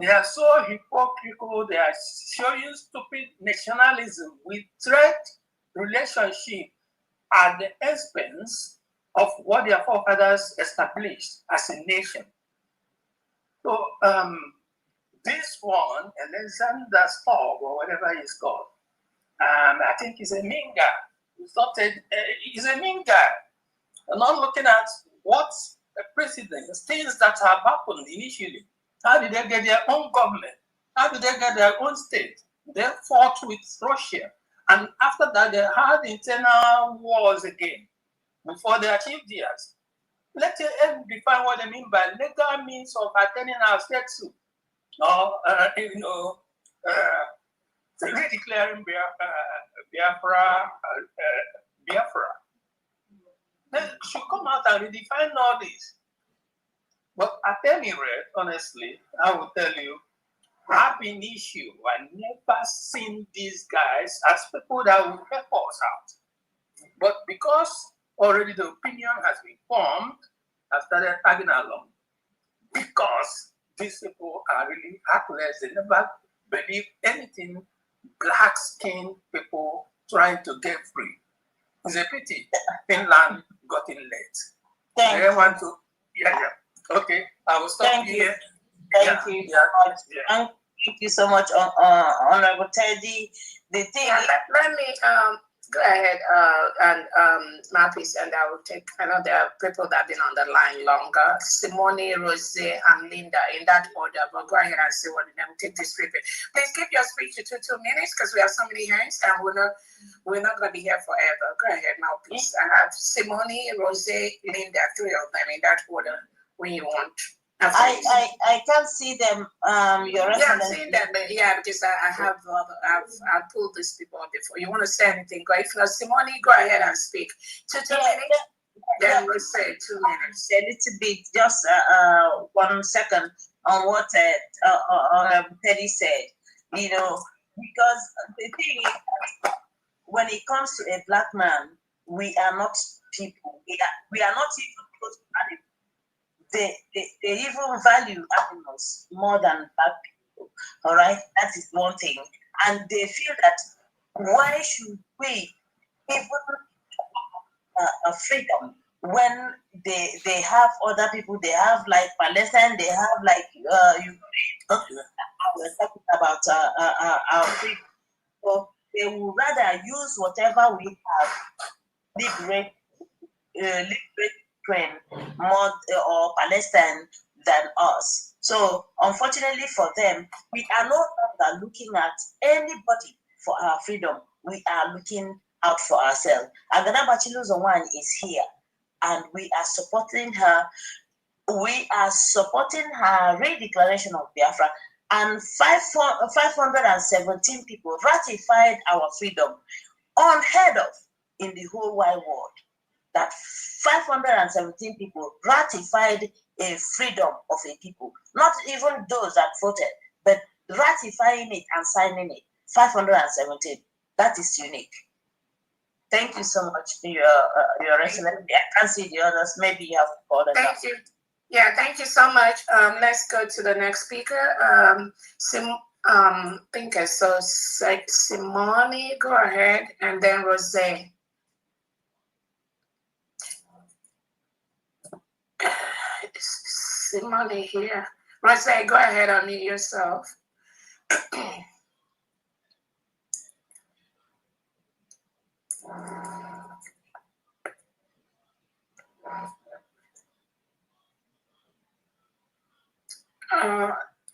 They are so hypocritical, they are showing stupid nationalism with threat relationship at the expense of what their forefathers established as a nation. So this one, Alexander Stubb, or whatever he's called, I think he's a mean guy. He's a mean guy. I'm not looking at what the presidents, things that have happened initially. How did they get their own government? How did they get their own state? They fought with Russia. And after that, they had internal wars again before they achieved theirs. Let us define what they mean by legal means of attaining our state suit, or redeclaring Biafra. They should come out and redefine all this. But at any rate, honestly, I will tell you, I've been issue. I never seen these guys as people that will help us out. But because already the opinion has been formed, I started tagging along. Because these people are really heartless. They never believe anything black-skinned people trying to get free. It's a pity Finland got in late. They want to, Okay, I will stop here. Thank you so much. Thank you so much, Honorable Teddy. The thing let me go ahead and Marcus, and I will take. I know there are people that have been on the line longer. Simone, Rose, and Linda in that order. But go ahead and see what them take this speech. Please keep your speech to 2 minutes because we have so many hands and we're not going to be here forever. Go ahead, Marcus. I have Simone, Rose, Linda, 3 of them in that order when you want. I can't see them. Your I'm seeing them, but because I've pulled these people up before. You want to say anything? Go. If not, Simone, go ahead and speak. 2 minutes. Then we'll say 2 minutes. A little bit, just 1 second on what Teddy said. You know, because the thing is, when it comes to a black man, we are not people. We are not even close to animals. They even value animals more than black people. All right, that is one thing. And they feel that why should we even freedom when they have other people? They have like Palestine. They have like Ukraine. We're talking about our freedom. So they would rather use whatever we have, liberate Ukraine more or Palestine than us. So unfortunately for them, we are no longer looking at anybody for our freedom. We are looking out for ourselves. Agana Bachiluzowan is here, and we are supporting her. We are supporting her redeclaration of Biafra, and 517 people ratified our freedom, unheard of in the whole wide world. That 517 people ratified a freedom of a people, not even those that voted, but ratifying it and signing it. 517. That is unique. Thank you so much, Your Excellency. I can't see the others. Maybe you have called them. Thank you. Yeah, thank you so much. Let's go to the next speaker. Simone, go ahead, and then Rose. Simone here. Rose, go ahead, unmute yourself.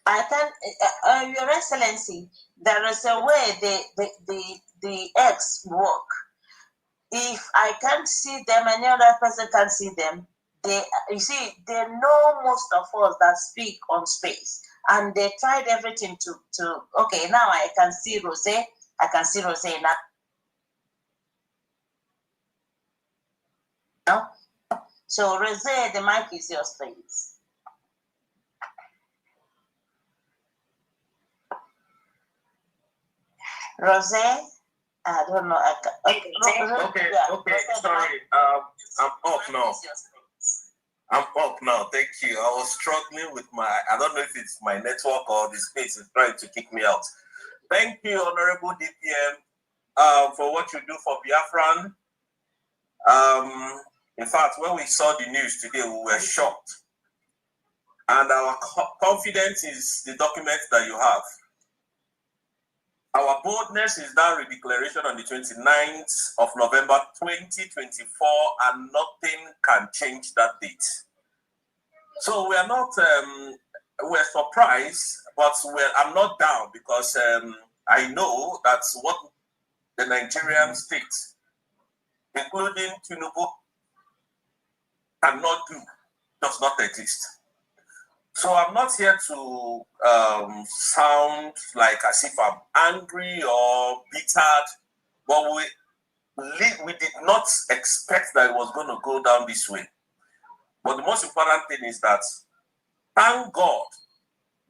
I can, Your Excellency, there is a way the X work. If I can't see them, any other person can see them. They know most of us that speak on space, and they tried everything to. Okay, now I can see Rose. I can see Rose now. So Rose, the mic is yours, please. Rose, I don't know. Okay, sorry. I'm up now. I'm up now. Thank you. I was struggling with I don't know if it's my network or the space is trying to kick me out. Thank you, Honorable DPM, for what you do for Biafran. In fact, when we saw the news today, we were shocked. And our confidence is the documents that you have. Our boldness is that redeclaration on the 29th of November 2024, and nothing can change that date. So we are not, we're surprised, but I'm not down because I know that's what the Nigerian state, including Tinubu, cannot do, does not exist. So I'm not here to sound like as if I'm angry or bitter, but we did not expect that it was going to go down this way. But the most important thing is that, thank God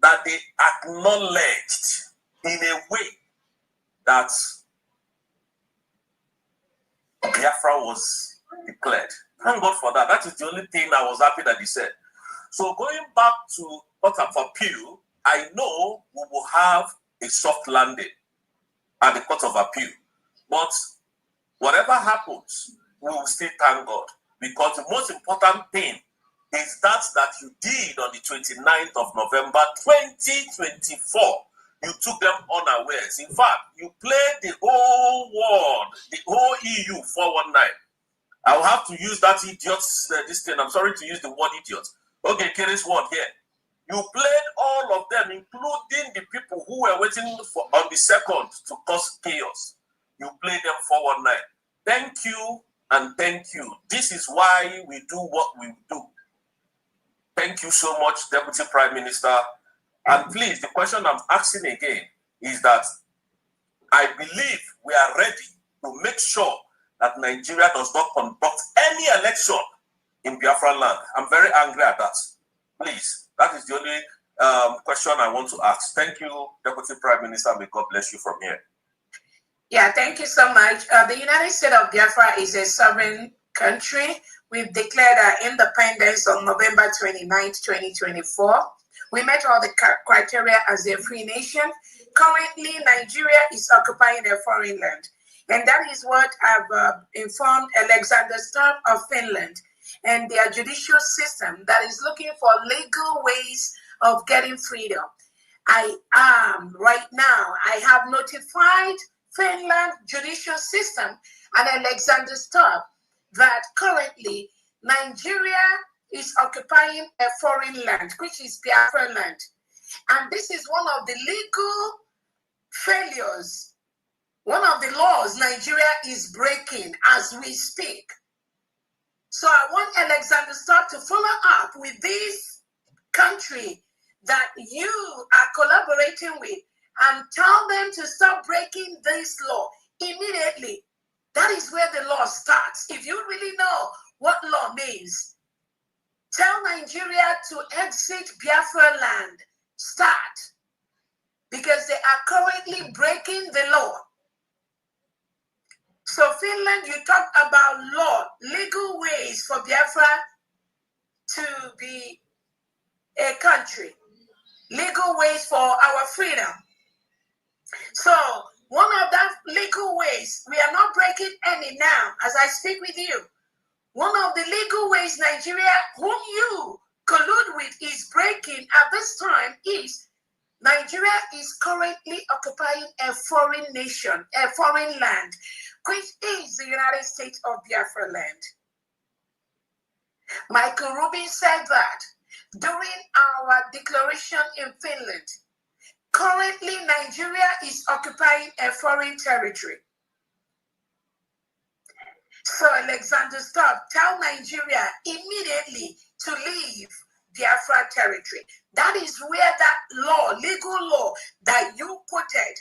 that they acknowledged in a way that Biafra was declared. Thank God for that. That is the only thing I was happy that he said. So going back to Court of Appeal, I know we will have a soft landing at the Court of Appeal. But whatever happens, we will still thank God. Because the most important thing is that you did on the 29th of November 2024. You took them unawares. In fact, you played the whole world, the whole EU 419. I will have to use that idiot's this thing. I'm sorry to use the word idiot. Okay, Kerry's word here. You played all of them, including the people who were waiting on the second to cause chaos. You played them 419. Thank you and thank you. This is why we do what we do. Thank you so much, Deputy Prime Minister. And please, the question I'm asking again is that I believe we are ready to make sure that Nigeria does not conduct any election in Biafra land. I'm very angry at that. Please, that is the only question I want to ask. Thank you, Deputy Prime Minister. May God bless you from here. Yeah, thank you so much. The United States of Biafra is a sovereign country. We've declared our independence on November 29th, 2024. We met all the criteria as a free nation. Currently, Nigeria is occupying a foreign land. And that is what I've informed Alexander Stubb of Finland and their judicial system that is looking for legal ways of getting freedom. I am right now, I have notified Finland judicial system and Alexander Stubb that currently Nigeria is occupying a foreign land, which is Biafra land. And this is one of the legal failures, one of the laws Nigeria is breaking as we speak. So I want Alexander Stubb to follow up with this country that you are collaborating with and tell them to stop breaking this law immediately. That is where the law starts. If you really know what law means, tell Nigeria to exit Biafra land. Start. Because they are currently breaking the law. So Finland, you talk about law, legal ways for Biafra to be a country, legal ways for our freedom. So one of that legal ways, we are not breaking any now as I speak with you. One of the legal ways Nigeria, whom you collude with, is breaking at this time is Nigeria is currently occupying a foreign nation, a foreign land, which is the United States of Biafra land. Michael Rubin said that during our declaration in Finland. Currently, Nigeria is occupying a foreign territory. So Alexander Stubb, tell Nigeria immediately to leave Biafra territory. That is where that law, legal law that you quoted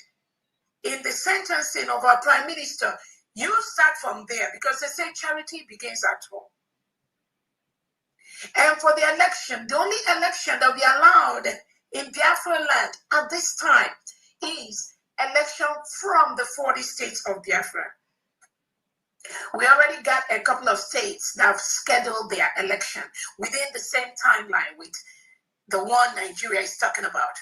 in the sentencing of our Prime Minister, you start from there because they say charity begins at home. And for the election, the only election that we allowed in Biafra land at this time is election from the 40 states of Biafra. We already got a couple of states that have scheduled their election within the same timeline with the one Nigeria is talking about.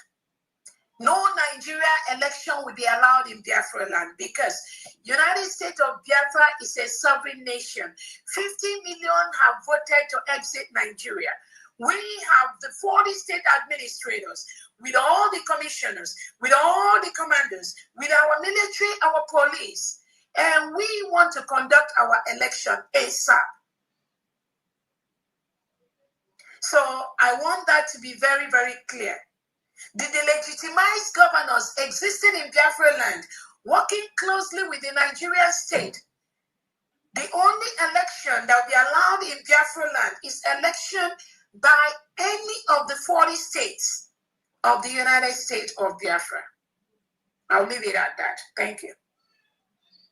No Nigeria election will be allowed in Biafra land because United States of Biafra is a sovereign nation. 50 million have voted to exit Nigeria. We have the 40 state administrators with all the commissioners, with all the commanders, with our military, our police, and we want to conduct our election ASAP. So I want that to be very, very clear. The delegitimized governors existing in Biafra land, working closely with the Nigerian state, the only election that will be allowed in Biafra land is election by any of the 40 states of the United States of Biafra. I'll leave it at that. Thank you.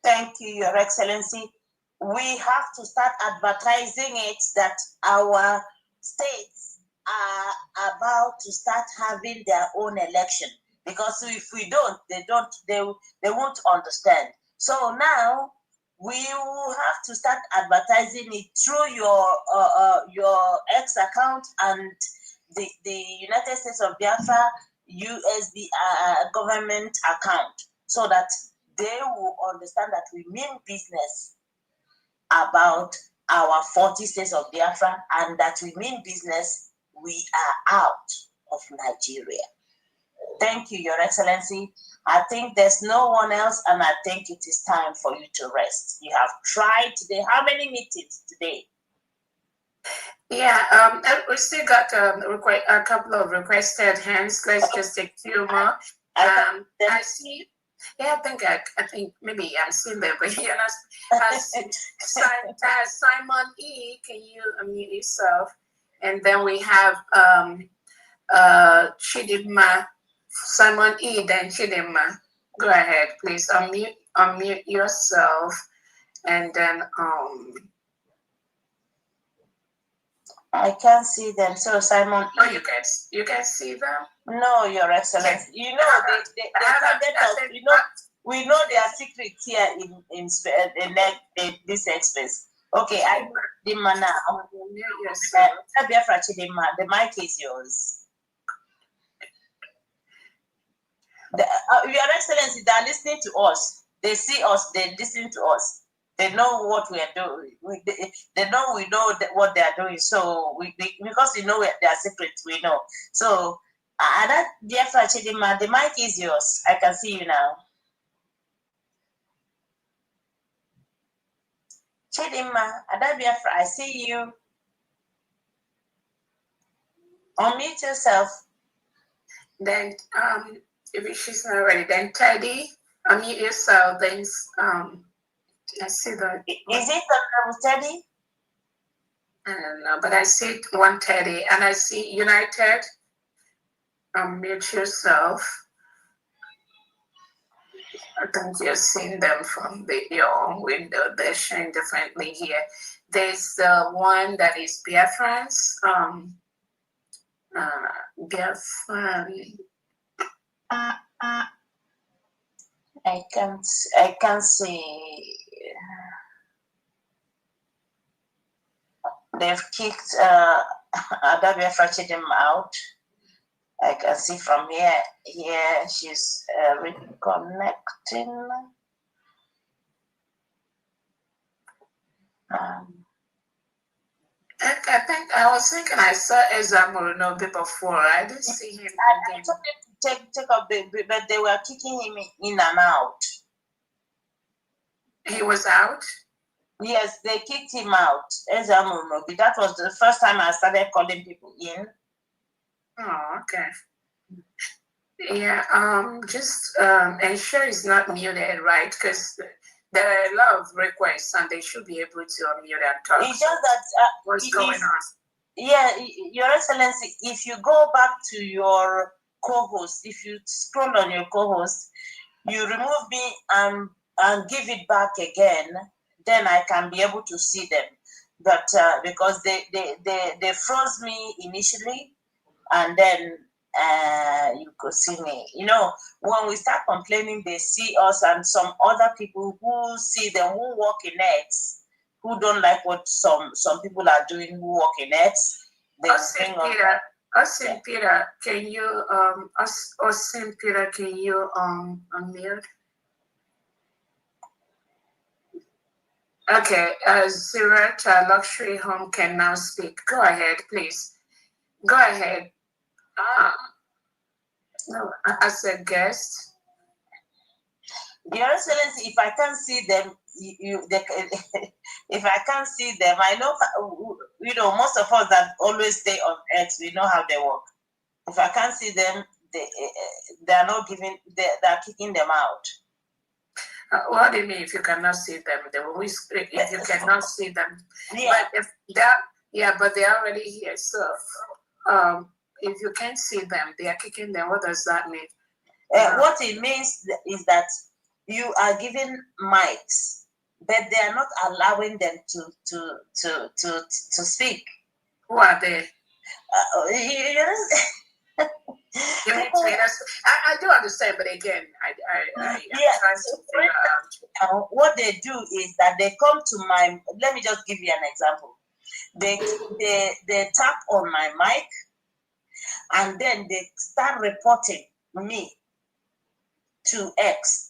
Thank you, Your Excellency. We have to start advertising it that our states are about to start having their own election, because if we don't, they won't understand. So now we will have to start advertising it through your X account and the United States of Biafra USB government account, so that they will understand that we mean business about our 40 states of Biafra, and that we mean business, we are out of Nigeria. Thank you, Your Excellency. I think there's no one else, and I think it is time for you to rest. You have tried today. How many meetings today? Yeah, we still got a couple of requested hands. Let's just take two more. I see. Yeah, I think maybe I'm seeing them, but yeah, Simon E. Can you unmute yourself? And then we have Chidima, Simon E. Then Chidima. Go ahead, please unmute yourself, and then I can't see them. So Simon, oh, you can see them. No, Your Excellency. You know they target us. You know we know their secrets here in this express. Okay, I the mana. The mic is yours. Your Excellency, they are listening to us. They see us. They listen to us. They know what we are doing. They know we know what they are doing. So because we know their secrets, we know. So dear Chidima, the mic is yours. I can see you now. Chidima, I see you. Unmute yourself. Then if she's not ready, then Teddy, unmute yourself. Then I see the. Is it Dr. Teddy? I don't know, but I see one Teddy, and I see United. Unmute yourself. I think you're seeing them from your window. They're showing differently here. There's one that is Biafrans. Biafran. I can't see. They've kicked Biafra out. I can see from here. Here she's reconnecting. I was thinking I saw Ezra Moronobi before. I didn't see him again. I told them to take up but they were kicking him in and out. He was out? Yes, they kicked him out. Ezra Moronobi. That was the first time I started calling people in. Oh, okay. Yeah, just ensure it's not muted, right? Because there are a lot of requests and they should be able to unmute and talk. It's just that what's going on? Yeah, Your Excellency, if you go back to your co-host, if you scroll on your co-host, you remove me and give it back again, then I can be able to see them. But because they froze me initially, and then you could see me. You know, when we start complaining, they see us and some other people who see them, who work in nets, who don't like what some people are doing, who work in nets. Austin Peter, can you Austin Peter, can you unmute? Okay, Zurich Luxury Home can now speak. Go ahead, please. Go ahead. No, as a guest. Your Excellency, if I can't see them, if I can't see them, I know, you know, most of us that always stay on Earth, we know how they work. If I can't see them, they are not giving, they are kicking them out. What do you mean if you cannot see them? If you cannot see them, yeah, but if they're but they're already here. So, if you can't see them, they are kicking them. What does that mean? What it means is that you are giving mics, but they are not allowing them to speak. Who are they? I do understand, but again, I'm trying to figure out. What they do is that they come to my. Let me just give you an example. They tap on my mic, and then they start reporting me to X.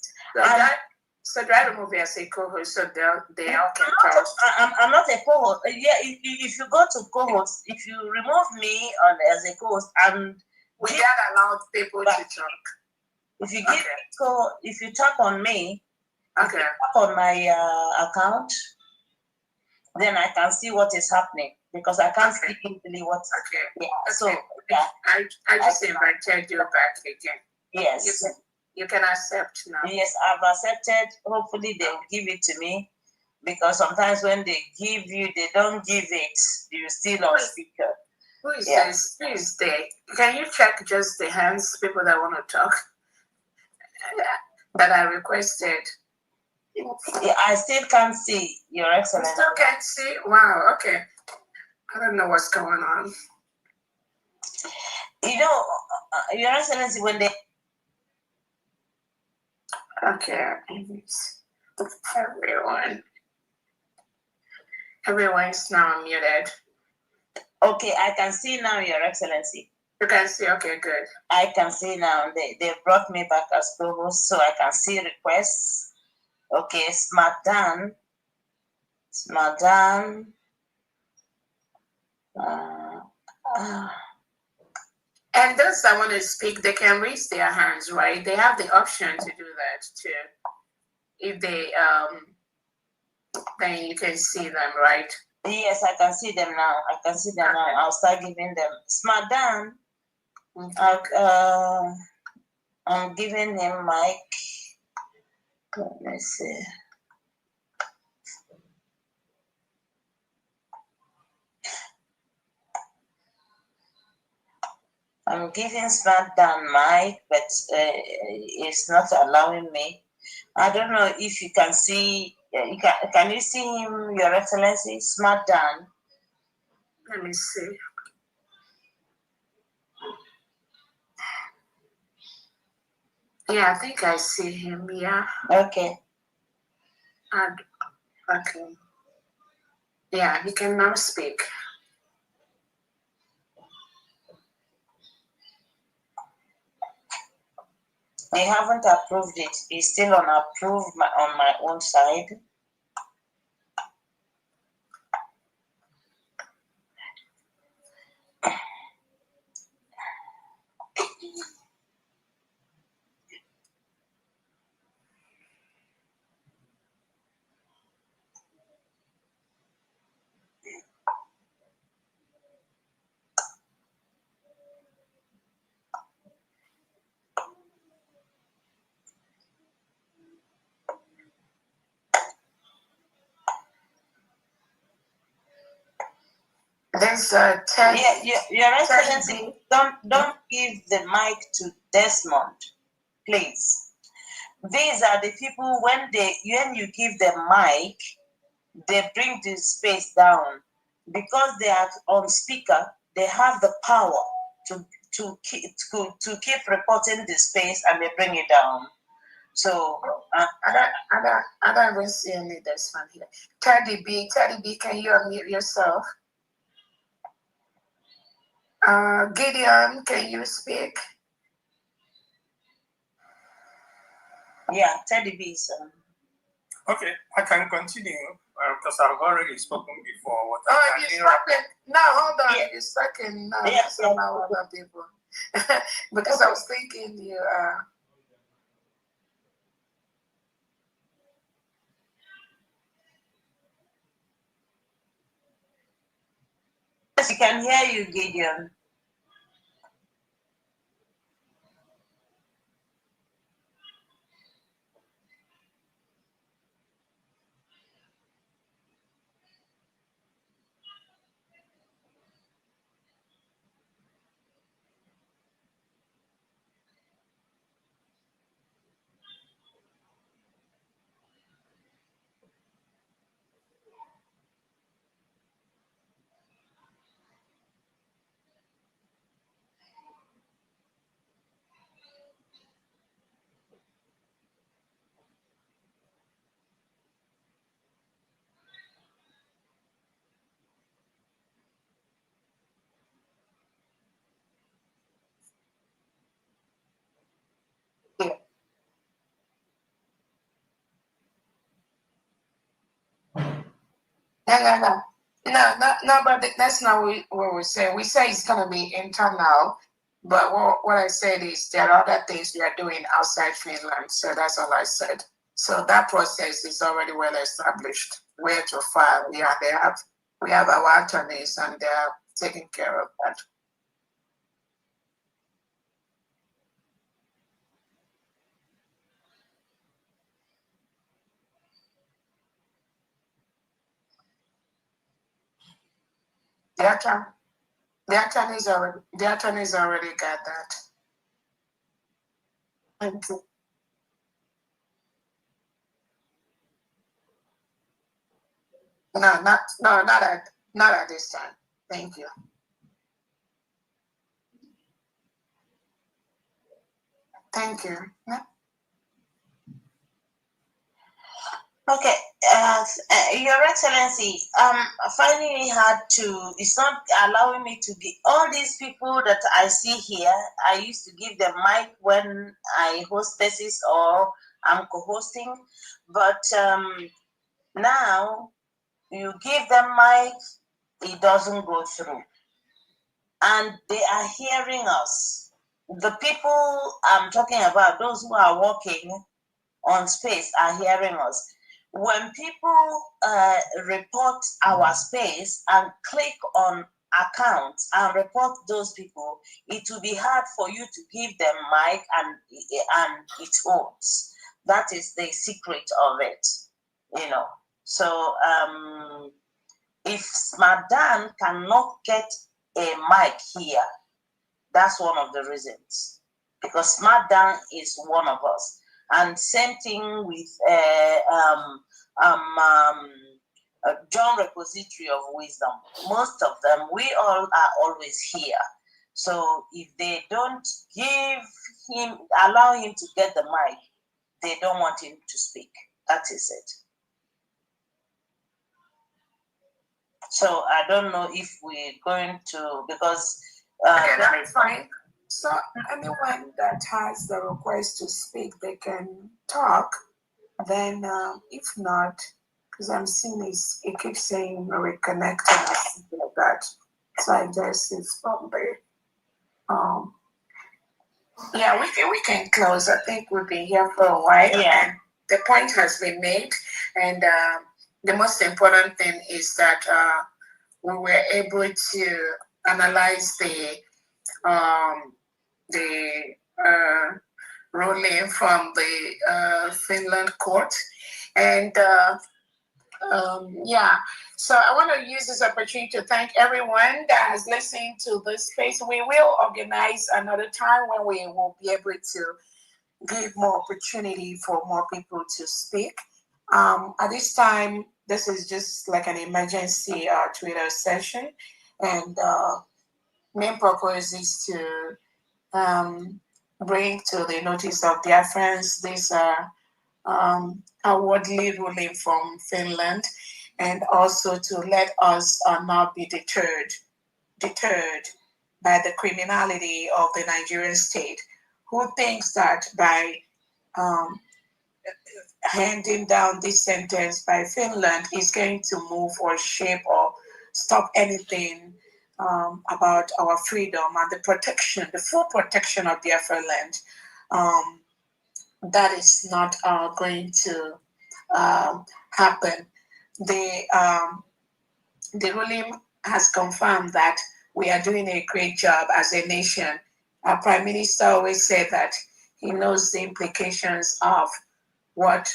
So do I remove you as a co-host so they all can talk? I'm not a co-host. Yeah, if you go to co-host, if you remove me as a co-host, and we can't allow people to talk. If you give if you tap on me, if you tap on my account, then I can see what is happening because I can't see easily what. Okay. Yeah. So yeah, I just invited you back again. Yes. You can accept now. Yes, I've accepted. Hopefully they will give it to me because sometimes when they give you, they don't give it. You're still on speaker. Who is this? Who is there? Can you check just the hands, people that want to talk that I requested? Yeah, I still can't see, Your Excellency. You still can't see? Wow, okay. I don't know what's going on. You know, Your Excellency, when they... Okay, everyone's now muted. Okay, I can see now, Your Excellency. You can see, okay, good. I can see now. They brought me back as co-host, so I can see requests. Okay, Smart Dan. And those that want to speak, they can raise their hands, right? They have the option to do that too. If they then you can see them, right? Yes, I can see them now. I can see them now. I'll start giving them. Smart Dan. I'm giving him mic. Let me see. I'm giving Smart Dan mic, but it's not allowing me. I don't know if you can see. Can you see him, Your Excellency? Smart Dan. Let me see. Yeah, I think I see him. Yeah. Okay. Okay. Yeah, he can now speak. They haven't approved it. It's still unapproved on my own side. There's Your Excellency, don't give the mic to Desmond, please. These are the people when you give them mic, they bring the space down because they are on speaker. They have the power to keep reporting the space and they bring it down. So I don't even see any this one here. Teddy B, can you unmute yourself? Gideon, can you speak? Yeah, Teddy B. Okay, I can continue because I've already spoken before. You're spoken. No, hold on. You're spoken. No, that's about other people. Because I was thinking you Yes, I can hear you, Gideon. No, but that's not what we say. We say it's going to be internal, but what I said is there are other things we are doing outside Finland. So that's all I said. So that process is already well established. Where to file? Yeah, we have our attorneys and they are taking care of that. The attorneys already got that. Thank you. No, not at this time. Thank you. Thank you. Yeah. Okay, Your Excellency, finding it hard to, it's not allowing me to give all these people that I see here. I used to give them mic when I host spaces or I'm co-hosting, but now you give them mic, it doesn't go through. And they are hearing us. The people I'm talking about, those who are working on space, are hearing us. When people report our space and click on accounts and report those people, it will be hard for you to give them mic and it votes. That is the secret of it, you know. So if Madam cannot get a mic here, that's one of the reasons. Because Madam is one of us. And same thing with John Repository of Wisdom. Most of them, we all are always here. So if they don't allow him to get the mic, they don't want him to speak. That is it. So I don't know if we're going to, because okay, that is fine. So anyone that has the request to speak, they can talk. Then if not, because I'm seeing it keeps saying reconnecting or something like that. So I guess it's probably yeah, we can close. I think we've been here for a while. Yeah. And the point has been made, and the most important thing is that we were able to analyze the ruling from the Finland court, and yeah. So I want to use this opportunity to thank everyone that has listened to this space. We will organize another time when we will be able to give more opportunity for more people to speak. At this time, this is just like an emergency Twitter session, and main purpose is to bring to the notice of Biafrans this awardly ruling from Finland, and also to let us not be deterred by the criminality of the Nigerian state, who thinks that by handing down this sentence by Finland is going to move or shape or stop anything about our freedom and the protection, the full protection of Biafra land. That is not going to happen. The ruling has confirmed that we are doing a great job as a nation. Our Prime Minister always said that he knows the implications of what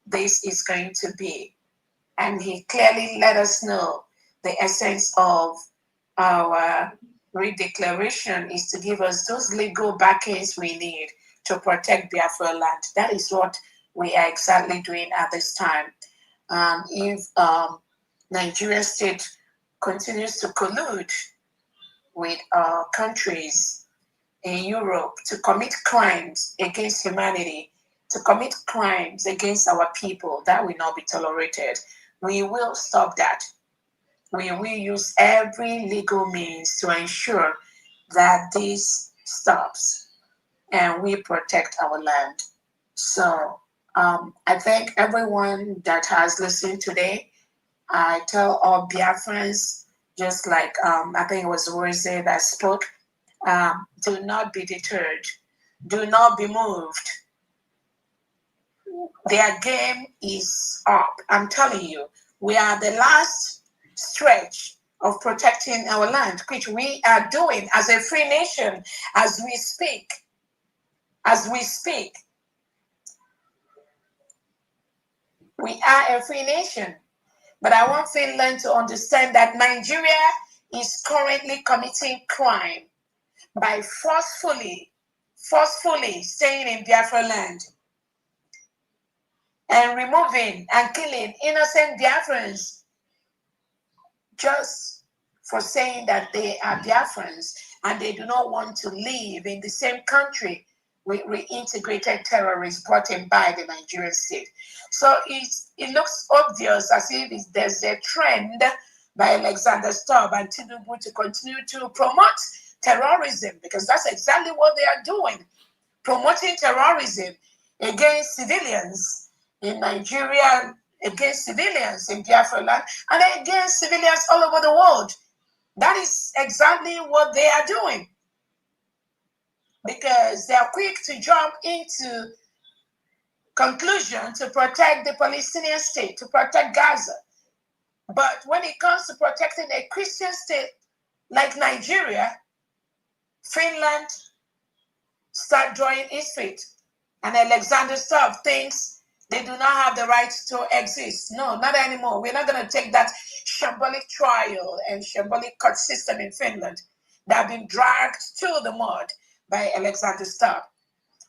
this is going to be. And he clearly let us know the essence of our redeclaration is to give us those legal backings we need to protect Biafra land. That is what we are exactly doing at this time. If Nigerian state continues to collude with countries in Europe to commit crimes against humanity, to commit crimes against our people, that will not be tolerated. We will stop that. We will use every legal means to ensure that this stops and we protect our land. So I thank everyone that has listened today. I tell all Biafrans, just like I think it was Orabueze that spoke, do not be deterred. Do not be moved. Their game is up. I'm telling you, we are the last stretch of protecting our land, which we are doing as a free nation as we speak. As we speak. We are a free nation. But I want Finland to understand that Nigeria is currently committing crime by forcefully staying in Biafra land and removing and killing innocent Biafrans just for saying that they are Biafrans and they do not want to live in the same country with reintegrated terrorists brought in by the Nigerian state. So it looks obvious as if there's a trend by Alexander Stubb and Tinubu to continue to promote terrorism, because that's exactly what they are doing, promoting terrorism against civilians in Nigeria, against civilians in Biafra land, and against civilians all over the world. That is exactly what they are doing, because they are quick to jump into conclusion to protect the Palestinian state, to protect Gaza. But when it comes to protecting a Christian state like Nigeria, Finland start drawing its feet. And Alexander Stubb thinks they do not have the right to exist. No, not anymore. We're not going to take that shambolic trial and shambolic court system in Finland that have been dragged to the mud by Alexander Stubb.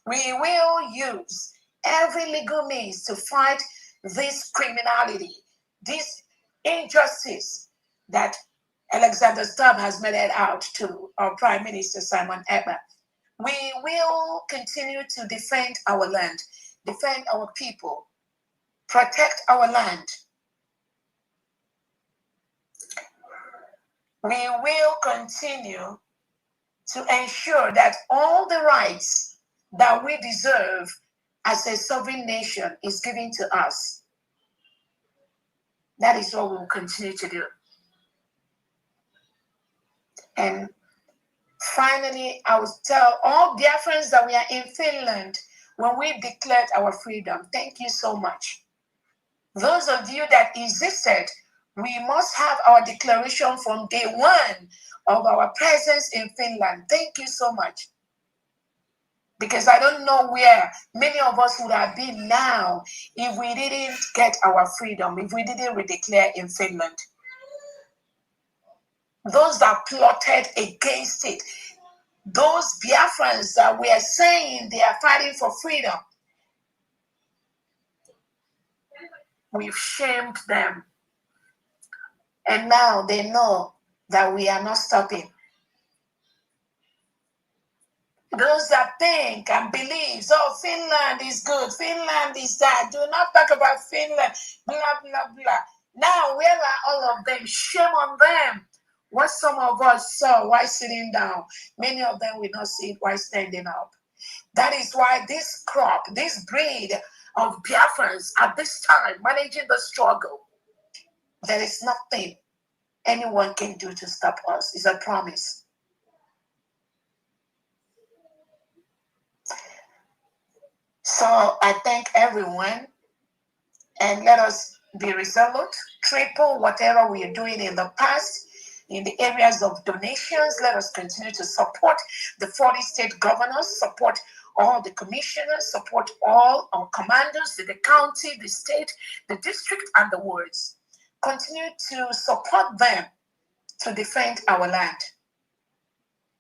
We will use every legal means to fight this criminality, this injustice that Alexander Stubb has made it out to our Prime Minister Simon Ekpa. We will continue to defend our land, defend our people, protect our land. We will continue to ensure that all the rights that we deserve as a sovereign nation is given to us. That is what we will continue to do. And finally, I will tell all Biafrans that we are in Finland when we declared our freedom. Thank you so much. Those of you that insisted we must have our declaration from day one of our presence in Finland. Thank you so much. Because I don't know where many of us would have been now if we didn't get our freedom, if we didn't redeclare in Finland. Those that plotted against it, those Biafrans that we are saying they are fighting for freedom, we've shamed them. And now they know that we are not stopping. Those that think and believe, oh, Finland is good, Finland is that. Do not talk about Finland, blah, blah, blah. Now, where are all of them? Shame on them. What some of us saw while sitting down, many of them will not see it while standing up. That is why this crop, this breed of Biafrans at this time, managing the struggle, there is nothing anyone can do to stop us. It's a promise. So I thank everyone, and let us be resolute, triple whatever we are doing in the past. In the areas of donations, let us continue to support the 40 state governors, support all the commissioners, support all our commanders, the county, the state, the district, and the wards. Continue to support them to defend our land.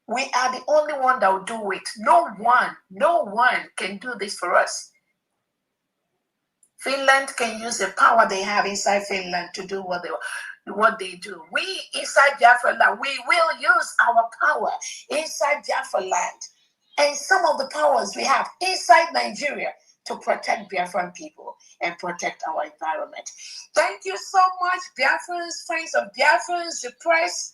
We are the only one that will do it. No one can do this for us. Finland can use the power they have inside Finland to do what they do. We inside Biafra land, we will use our power inside Biafra land and some of the powers we have inside Nigeria to protect Biafran people and protect our environment. Thank you so much, Biafrans, friends of Biafrans, the press,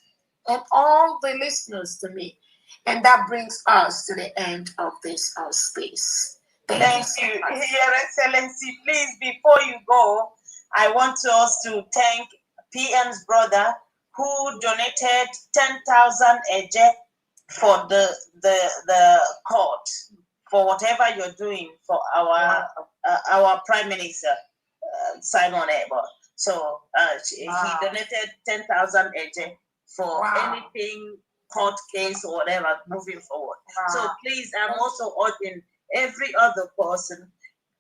and all the listeners to me. And that brings us to the end of this space. Thank you, Your Excellency. Please, before you go, I want us to thank PM's brother who donated 10,000 eje for the court for whatever you're doing for our Prime Minister Simon Ebo. So he donated 10,000 eje for anything court case or whatever moving forward. So please, I'm also urging every other person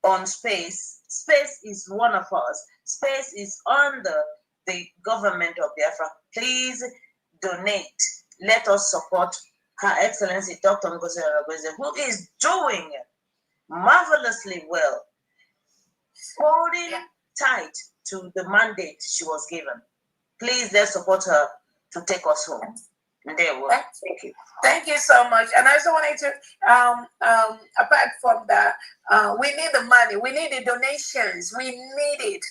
on space. Space is one of us. Space is under the government of Biafra. Please donate. Let us support Her Excellency Dr. Ngozi Orabueze, who is doing marvelously well, holding tight to the mandate she was given. Please, let's support her to take us home. There we go. Thank you. Thank you so much. And I also wanted to, apart from that, we need the money, we need the donations, we need it.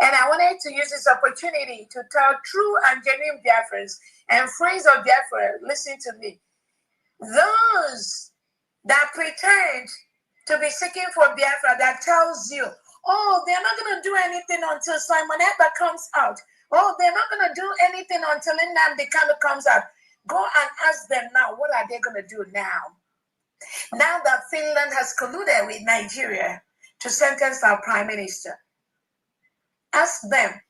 And I wanted to use this opportunity to tell true and genuine Biafrans and friends of Biafra, listen to me. Those that pretend to be seeking for Biafra, that tells you, oh, they're not going to do anything until Simon Ekpa comes out. Oh, they're not going to do anything until Nnamdi Kanu comes out. Go and ask them now, what are they going to do now? Now that Finland has colluded with Nigeria to sentence our Prime Minister, ask them,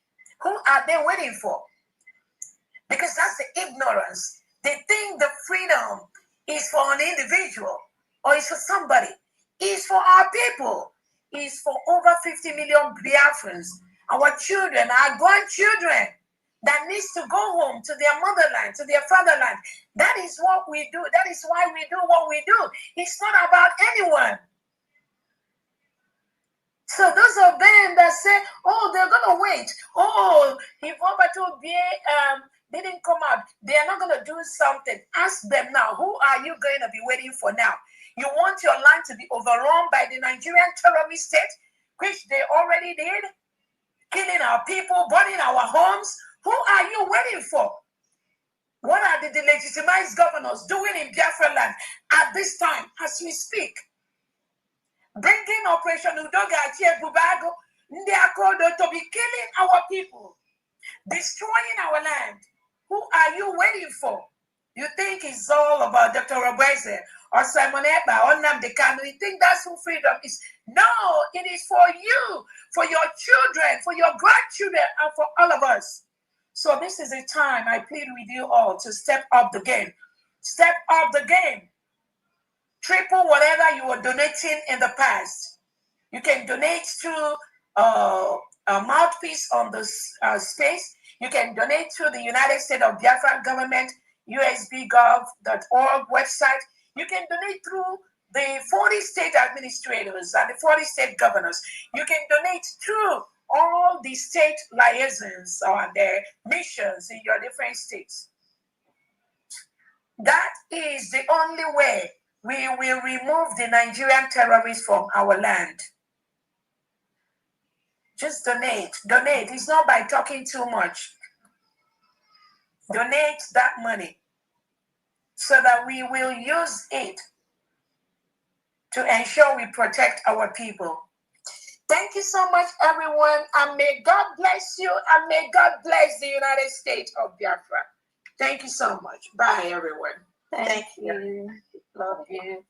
who are they waiting for? Because that's the ignorance. They think the freedom is for an individual or is for somebody. It's for our people. It's for over 50 million Biafrans, our children, our grandchildren, that needs to go home to their motherland, to their fatherland. That is what we do. That is why we do what we do. It's not about anyone. So those of them that say, oh, they're going to wait. Oh, if Obato didn't come out, they are not going to do something. Ask them now, who are you going to be waiting for now? You want your land to be overrun by the Nigerian terrorist state, which they already did, killing our people, burning our homes. Who are you waiting for? What are the legitimized governors doing in Biafra land at this time as we speak? Bringing Operation Udoga Bubago, they are called to be killing our people, destroying our land. Who are you waiting for? You think it's all about Dr. Orabueze or Simon Ekpa or Nnamdi Kanu? You think that's who freedom is? No, it is for you, for your children, for your grandchildren, and for all of us. So this is a time I plead with you all to step up the game. Step up the game. Triple whatever you were donating in the past. You can donate to a mouthpiece on the space. You can donate to the United States of Biafra government, usbgov.org website. You can donate through the 40 state administrators and the 40 state governors. You can donate through all the state liaisons or their missions in your different states. That is the only way we will remove the Nigerian terrorists from our land. Just donate. Donate. It's not by talking too much. Donate that money so that we will use it to ensure we protect our people. Thank you so much, everyone, and may God bless you, and may God bless the United States of Biafra. Thank you so much. Bye, everyone. Thank you. Love you.